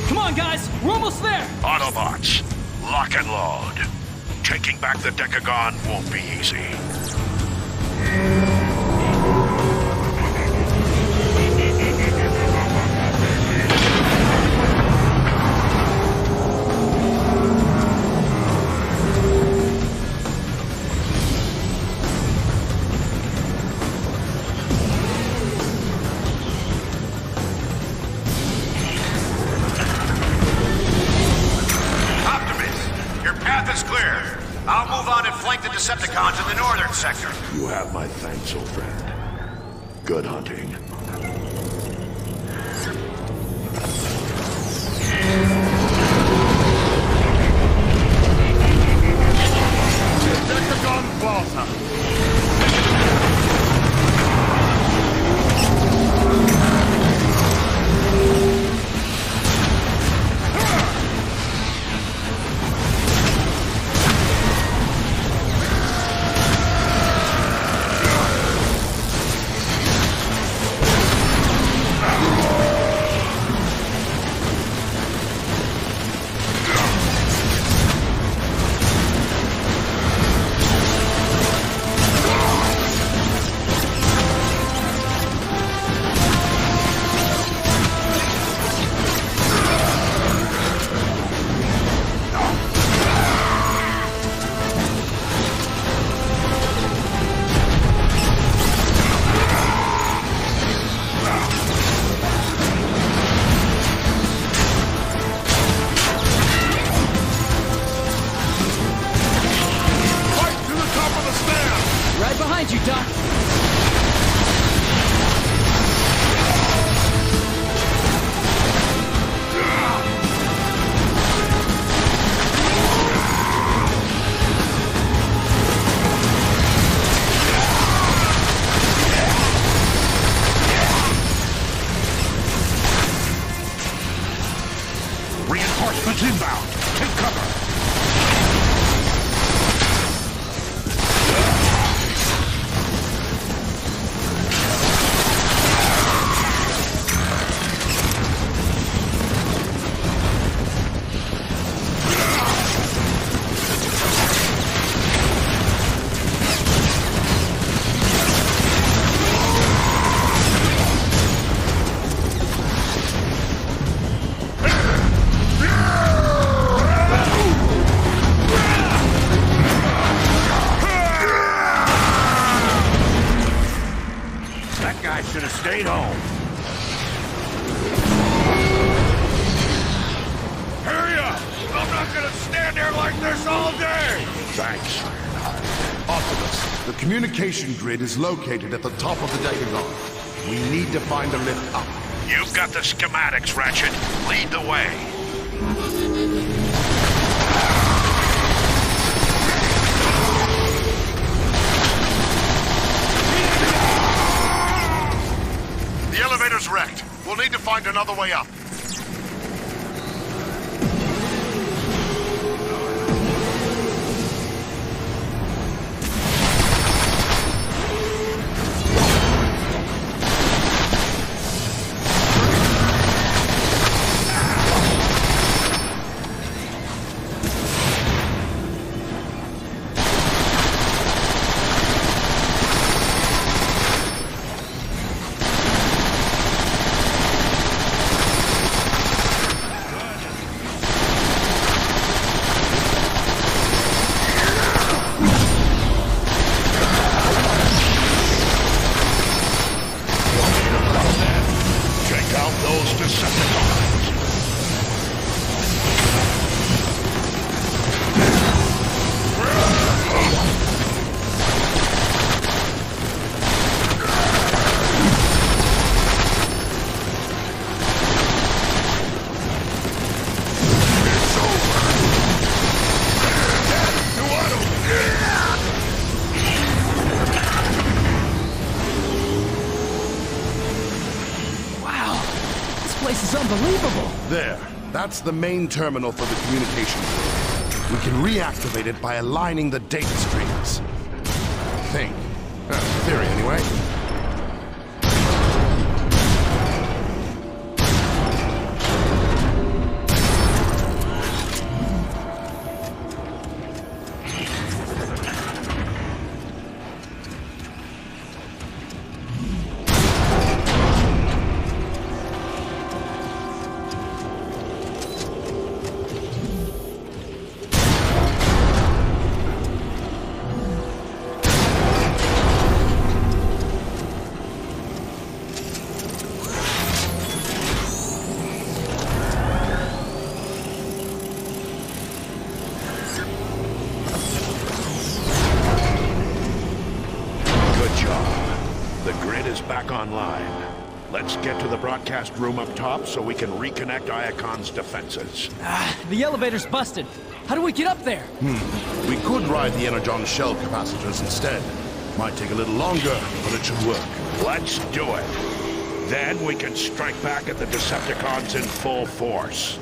Come on, guys. We're almost there. Autobots, lock and load. Taking back the Decagon won't be easy. is clear. I'll move on and flank the Decepticons in the northern sector. You have my thanks, old friend. Good hunting. Decepticon Balsa. Reinforcements inbound. Take cover. Should have stayed home. Hurry up! I'm not gonna stand there like this all day! Thanks. Optimus, the communication grid is located at the top of the Decagon. We need to find a lift up. You've got the schematics, Ratchet. Lead the way. The elevator's wrecked. We'll need to find another way up. Unbelievable! There. That's the main terminal for the communication grid. We can reactivate it by aligning the data streams. I think. Theory, anyway. online. Let's get to the broadcast room up top so we can reconnect Iacon's defenses. The elevator's busted. How do we get up there? We could ride the Energon shell capacitors instead. Might take a little longer, but it should work. Let's do it. Then we can strike back at the Decepticons in full force.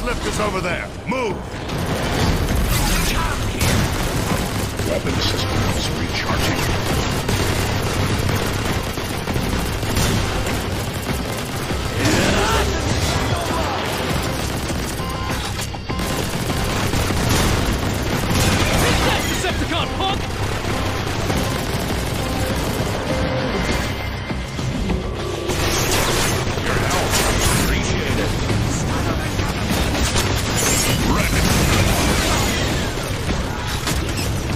Lift is over there. Move! Weapon systems recharging. Decepticon, punk! Your help. Appreciate it.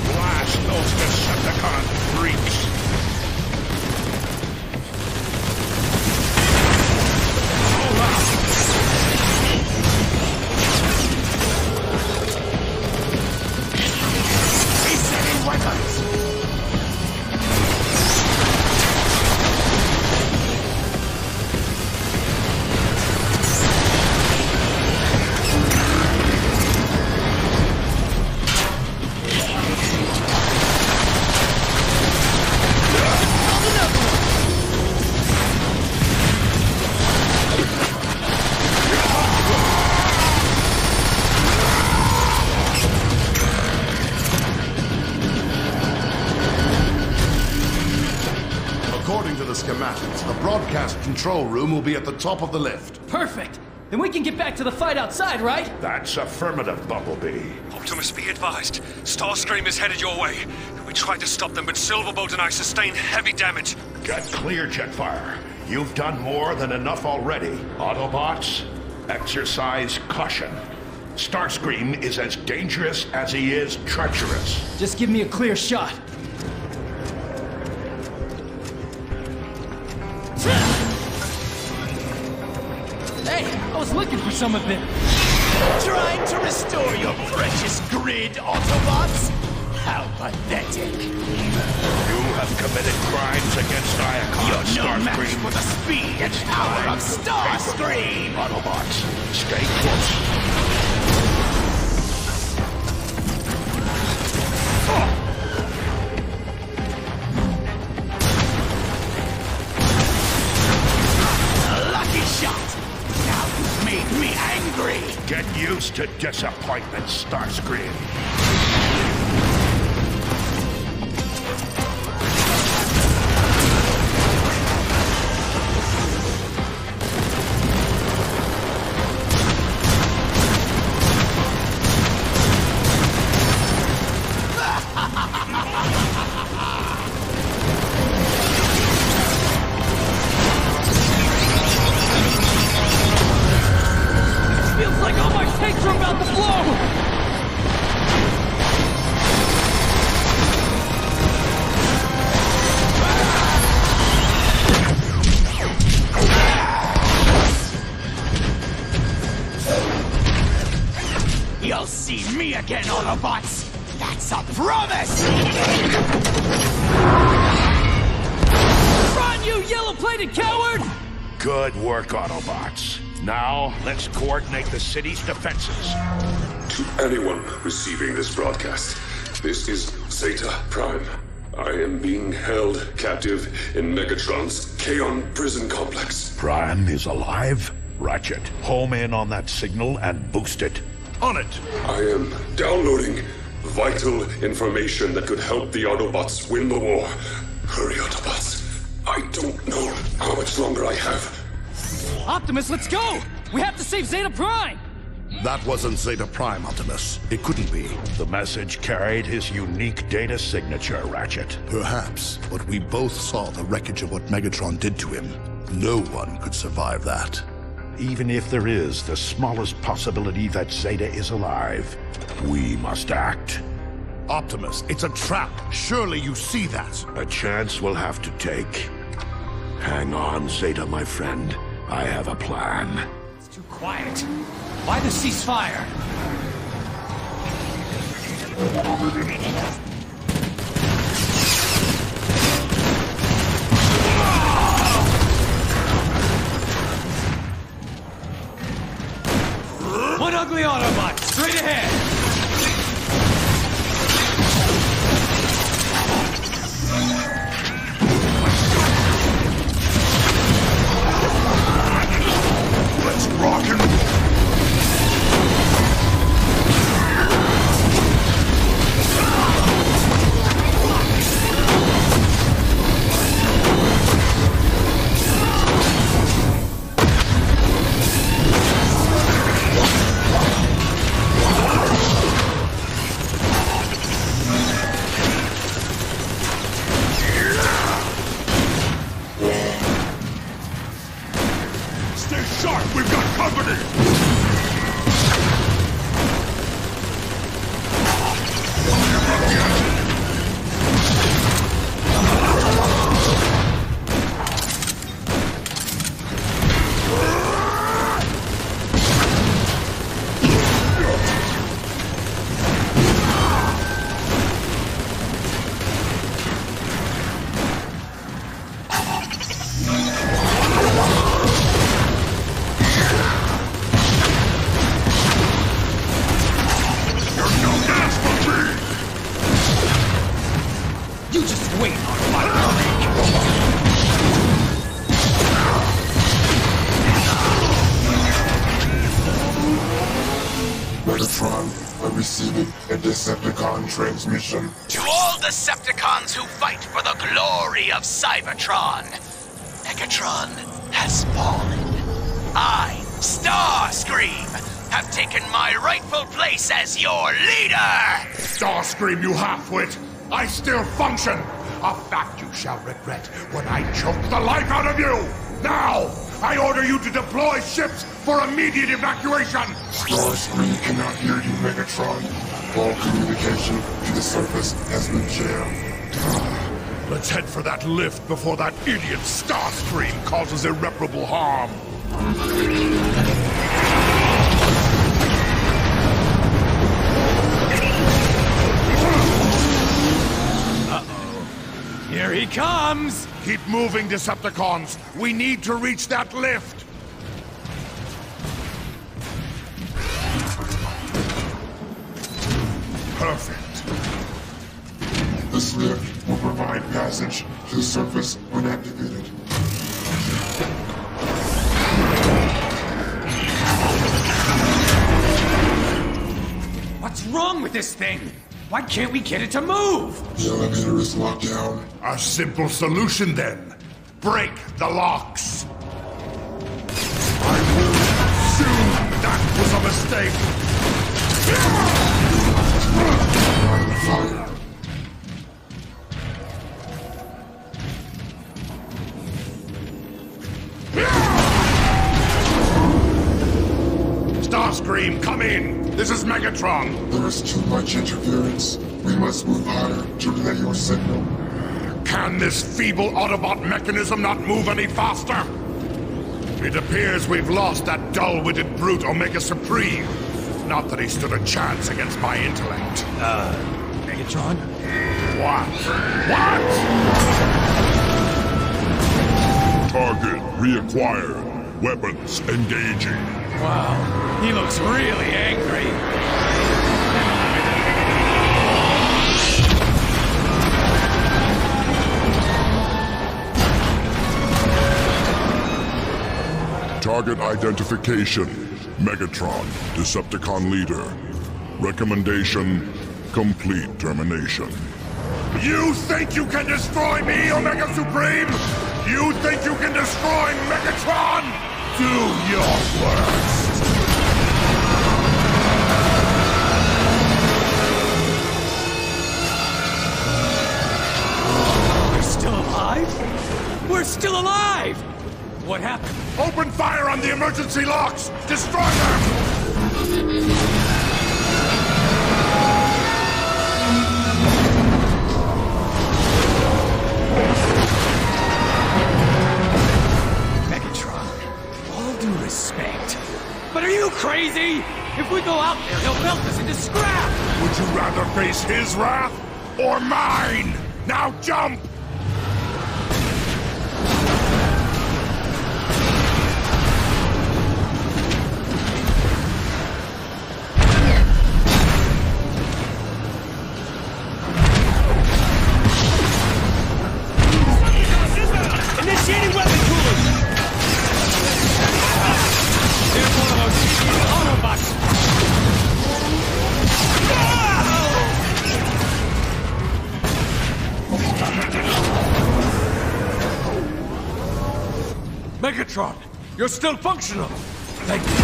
Blast those Decepticons free! control room will be at the top of the lift. Perfect! Then we can get back to the fight outside, right? That's affirmative, Bumblebee. Optimus, be advised. Starscream is headed your way. We tried to stop them, but Silverbolt and I sustained heavy damage. Get clear, Jetfire. You've done more than enough already. Autobots, exercise caution. Starscream is as dangerous as he is treacherous. Just give me a clear shot. Hey, I was looking for some of them. Trying to restore your precious grid, Autobots? How pathetic. You have committed crimes against Iacon, You're no match for the speed and power of Starscream! Autobots, stay close. Lucky shot! Now you've made me angry! Get used to disappointment, Starscream. Feels like all my tanks are about to blow! You'll see me again, Autobots! That's a promise! Run, you yellow-plated coward! Good work, Autobots. Now, let's coordinate the city's defenses. To anyone receiving this broadcast, this is Zeta Prime. I am being held captive in Megatron's Kaon prison complex. Prime is alive? Ratchet, home in on that signal and boost it. On it! I am downloading vital information that could help the Autobots win the war. Hurry, Autobots. I don't know how much longer I have. Optimus, let's go! We have to save Zeta Prime! That wasn't Zeta Prime, Optimus. It couldn't be. The message carried his unique data signature, Ratchet. Perhaps, but we both saw the wreckage of what Megatron did to him. No one could survive that. Even if there is the smallest possibility that Zeta is alive, we must act. Optimus, it's a trap. Surely you see that. A chance we'll have to take. Hang on, Zeta, my friend. I have a plan. It's too quiet. Why the ceasefire? One ugly Autobot, straight ahead! Let's rock and roll! Stay sharp! We've got company! You just wait, Autobot! Megatron, I'm receiving a Decepticon transmission. To all Decepticons who fight for the glory of Cybertron, Megatron has fallen. I, Starscream, have taken my rightful place as your leader! Starscream, you half-wit! I still function! A fact you shall regret when I choke the life out of you! Now, I order you to deploy ships for immediate evacuation! Starscream cannot hear you, Megatron. All communication to the surface has been jammed. Let's head for that lift before that idiot Starscream causes irreparable harm. Uh-oh. Here he comes! Keep moving, Decepticons. We need to reach that lift. Perfect. This lift will provide passage to the surface when activated. What's wrong with this thing? Why can't we get it to move? The elevator is locked down. A simple solution, then. Break the locks. I will soon. That was a mistake. Fire. Starscream, come in! This is Megatron! There is too much interference. We must move higher to relay your signal. Can this feeble Autobot mechanism not move any faster? It appears we've lost that dull-witted brute Omega Supreme. Not that he stood a chance against my intellect. Megatron? What? What? Target reacquired. Weapons engaging. Wow, he looks really angry. Target identification. Megatron, Decepticon leader. Recommendation, complete termination. You think you can destroy me, Omega Supreme? You think you can destroy Megatron? Do your worst! We're still alive? We're still alive! What happened? Open fire on the emergency locks! Destroy them! Respect. But are you crazy? If we go out there, he'll melt us into scrap! Would you rather face his wrath or mine? Now jump! Initiating weapon coolers! There's one of those Autobots! Megatron, you're still functional! Thank you.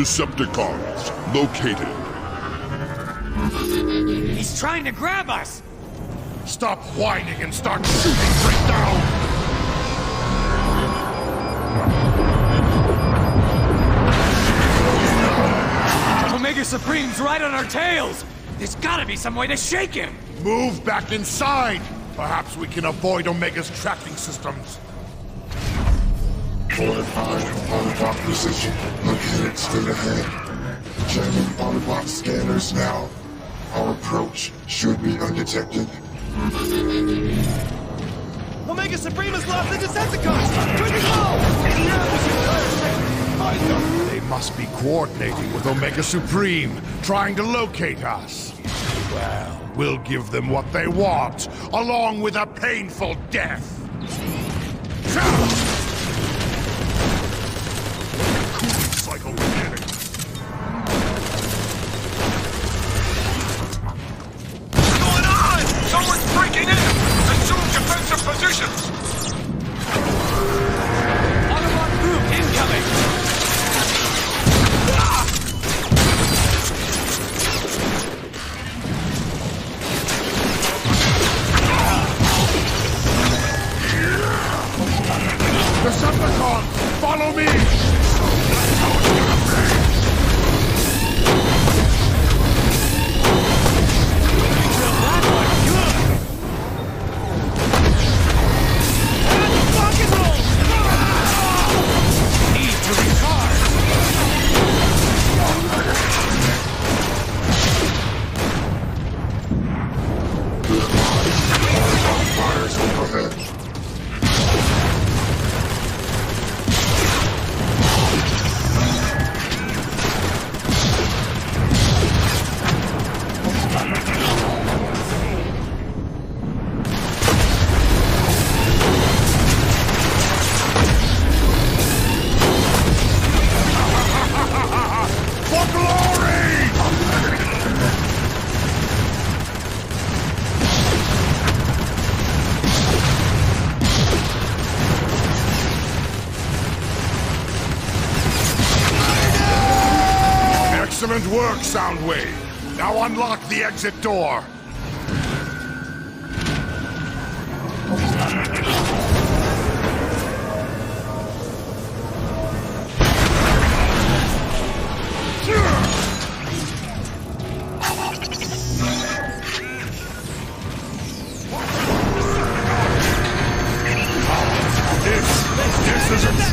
Decepticons located. He's trying to grab us! Stop whining and start shooting straight down! Omega Supreme's right on our tails! There's gotta be some way to shake him! Move back inside! Perhaps we can avoid Omega's tracking systems. Fortified Autobot precision located straight ahead. Jamming Autobot scanners now. Our approach should be undetected. Omega Supreme has lost the Decepticons! Where'd they go? I know they must be coordinating with Omega Supreme, trying to locate us. Well, we'll give them what they want, along with a painful death. Cool cycle beginning. What's going on? Someone's breaking in! Assume defensive positions! Autobot group incoming! Decepticons, follow me! Excellent work, Soundwave. Now unlock the exit door.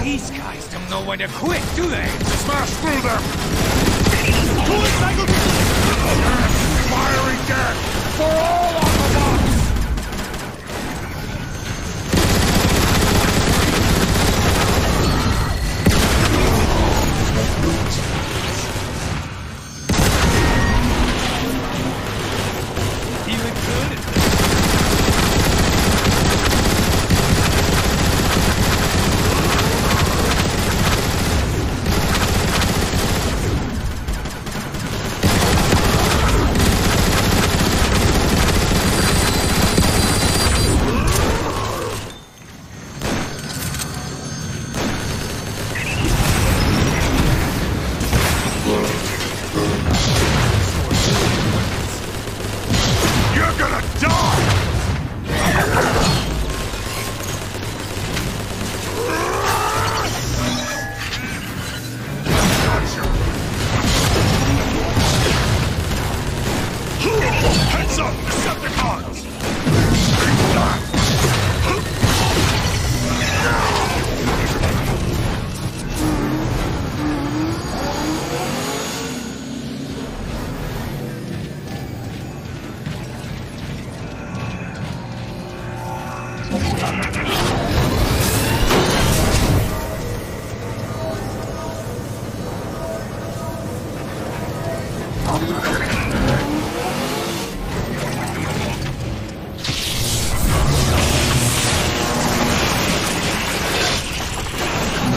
These guys don't know when to quit, do they? Smash through them! Fiery death for all Autobots! Feeling good? Heads up, Decepticons!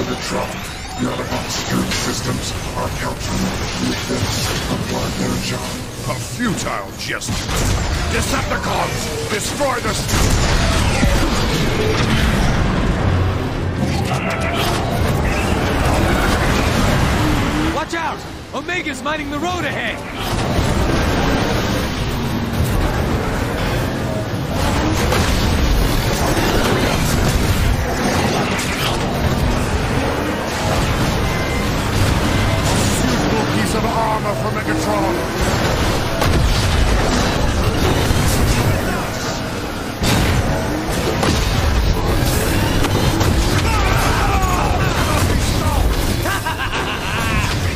Megatron, the Autobot security systems are countering the effects of Black Energon. A futile gesture. Decepticons, destroy the... Watch out! Omega's mining the road ahead! Suitable piece of armor for Megatron.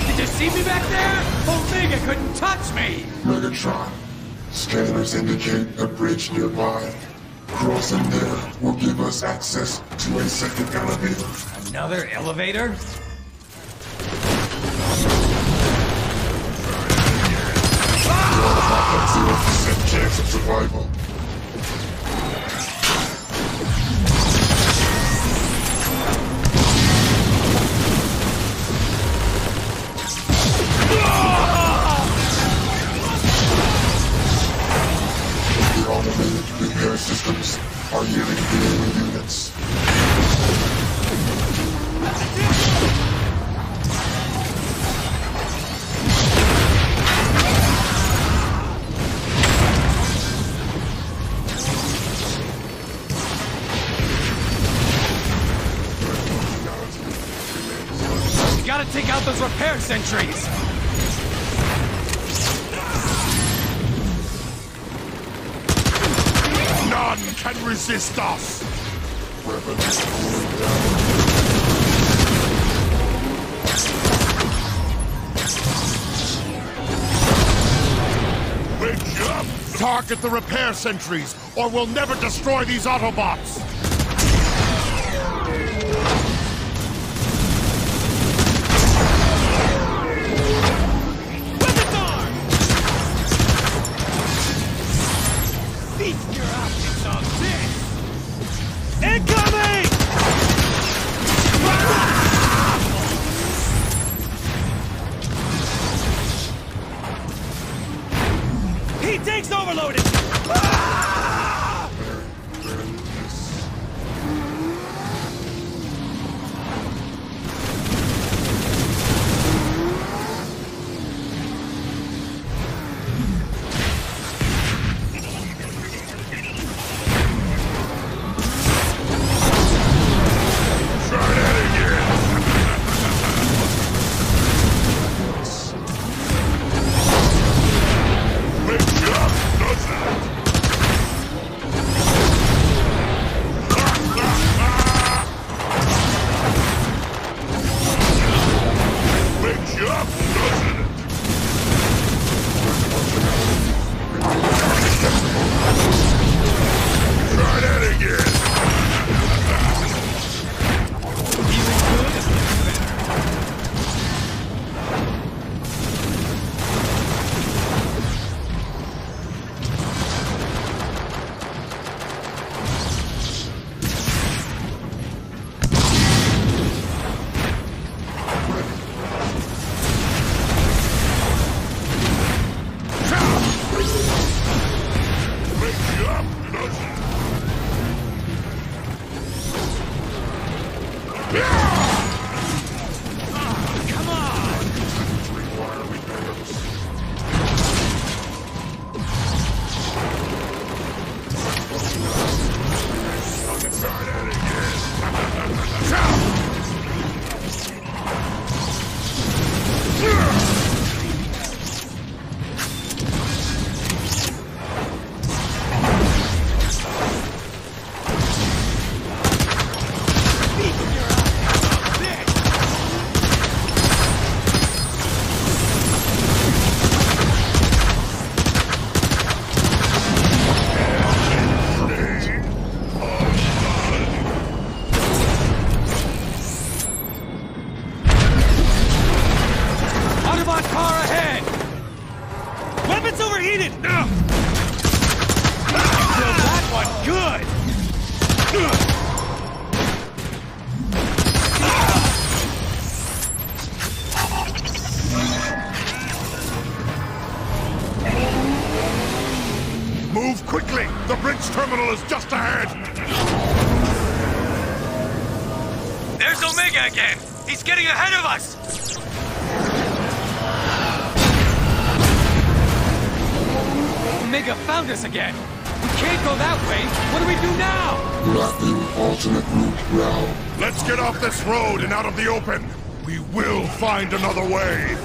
Did you see me back there? Omega couldn't touch me! Megatron, scanners indicate a bridge nearby. Crossing there will give us access to a second elevator. Another elevator? Autobot has 0% chance of survival. The automated Pioneering vehicle units. We gotta take out those repair sentries! None can resist us! Bridge up! Target the repair sentries, or we'll never destroy these Autobots! Weapons armed! Feast your optics on this! Incoming! He takes overloaded! Move quickly! The bridge terminal is just ahead! There's Omega again! He's getting ahead of us! Omega found us again! We can't go that way! What do we do now? Mapping alternate route now. Let's get off this road and out of the open! We will find another way!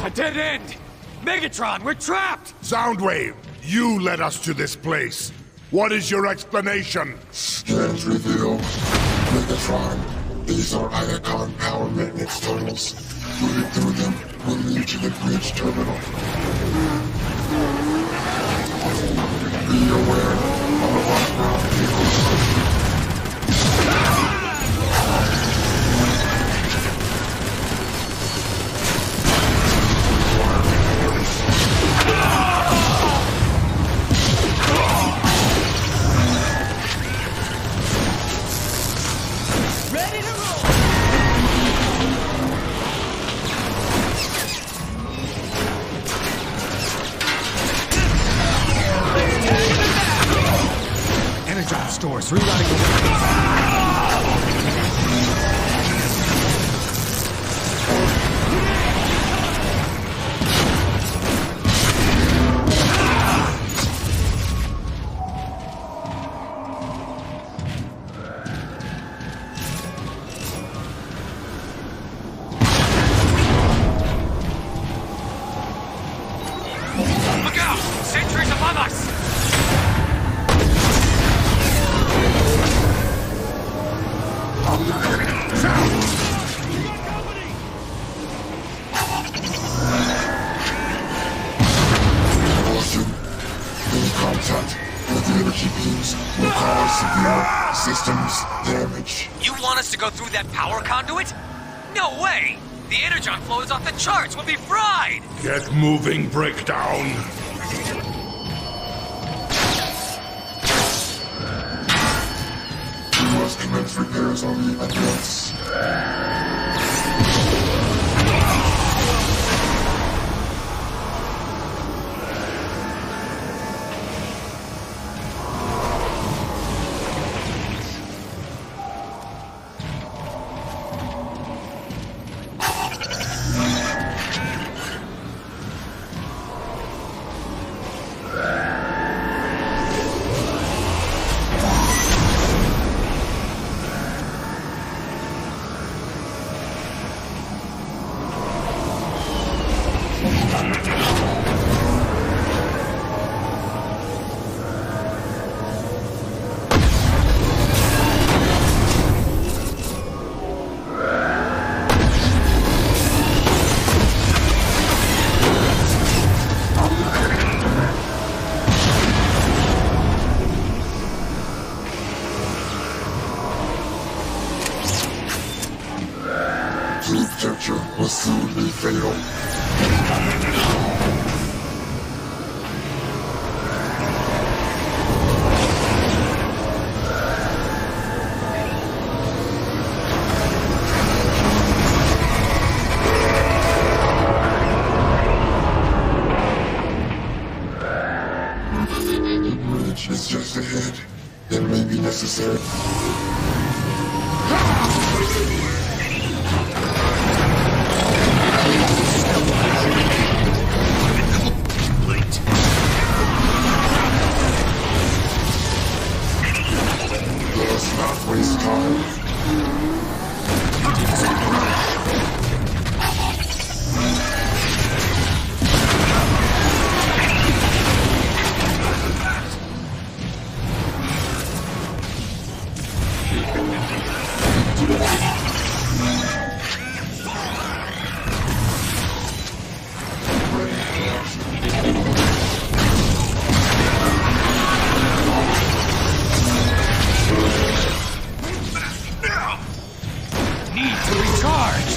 A dead end! Megatron, we're trapped! Soundwave, you led us to this place. What is your explanation? Scans reveal Megatron. These are Iacon power maintenance tunnels. Moving through them will lead to the bridge terminal. Be aware of underground vehicles. Ready to roll! stores, rerouting the Look out! Sentries above us! Any contact with the energy beams will cause severe systems damage. You want us to go through that power conduit? No way! The energon flow is off the charts! We'll be fried! Get moving, Breakdown! We must commence repairs on the advance. Truth capture will soon be fatal. The bridge is just ahead. It may be necessary. Let us not waste time. need to recharge!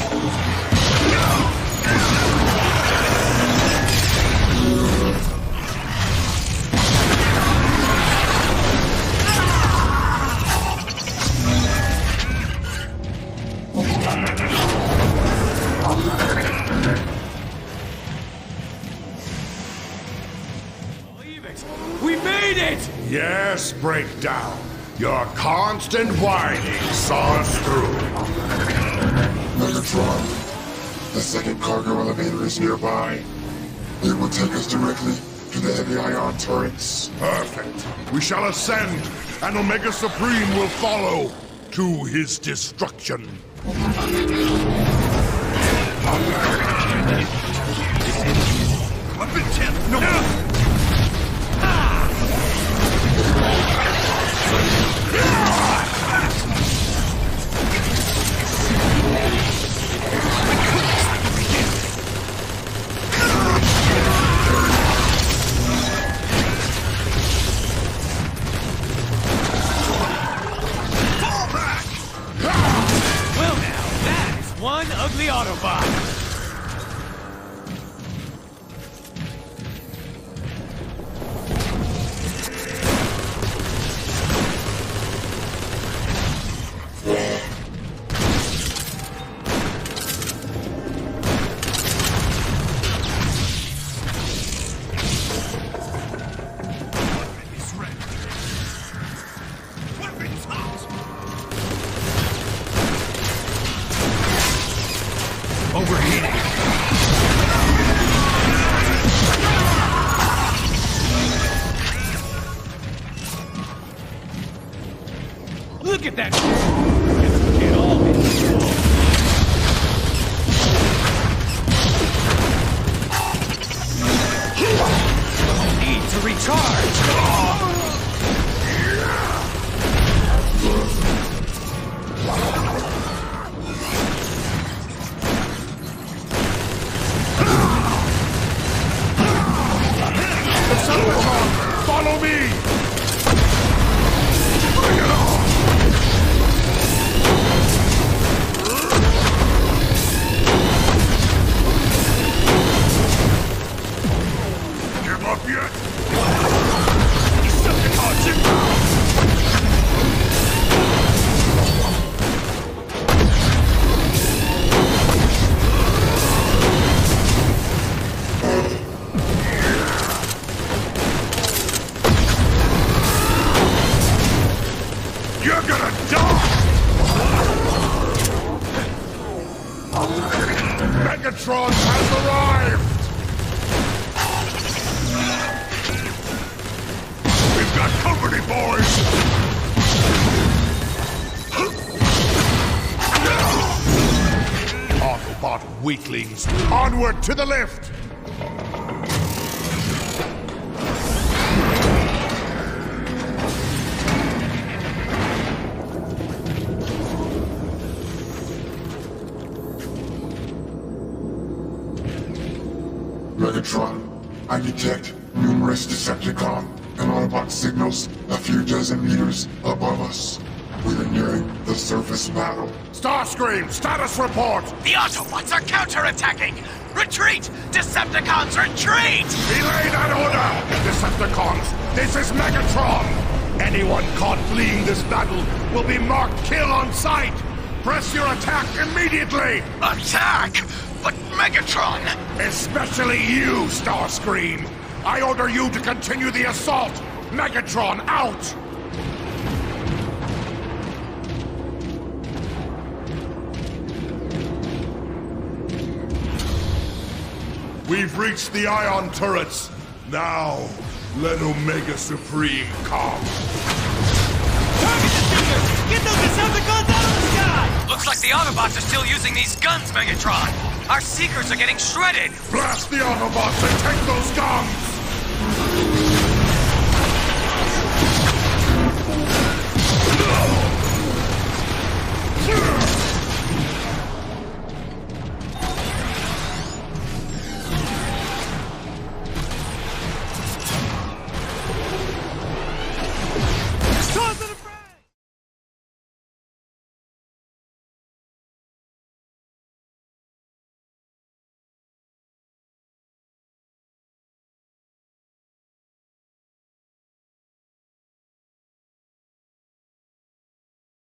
We made it! Yes, Breakdown. Your constant whining saw us through. Megatron, the second cargo elevator is nearby. It will take us directly to the heavy ion turrets. Perfect. We shall ascend, and Omega Supreme will follow to his destruction. Weapon tip! No! Well now, that is one ugly Autobot! overheating. Look at that! It all is need to recharge! Decepticon, follow me! Bring it on! Give up yet? Decepticons inbound! You're gonna die! Megatron has arrived! We've got company, boys! Autobot weaklings, onward to the lift! Megatron, I detect numerous Decepticon and Autobot signals a few dozen meters above us. We are nearing the surface battle. Starscream, status report! The Autobots are counterattacking! Retreat! Decepticons, retreat! Belay that order! Decepticons, this is Megatron! Anyone caught fleeing this battle will be marked kill on sight! Press your attack immediately! Attack? But Megatron! Especially you, Starscream! I order you to continue the assault! Megatron, out! We've reached the ion turrets. Now, let Omega Supreme come. Target the Seekers! Get those Decepticons out of the sky! Looks like the Autobots are still using these guns, Megatron! Our Seekers are getting shredded! Blast the Autobots and take those guns!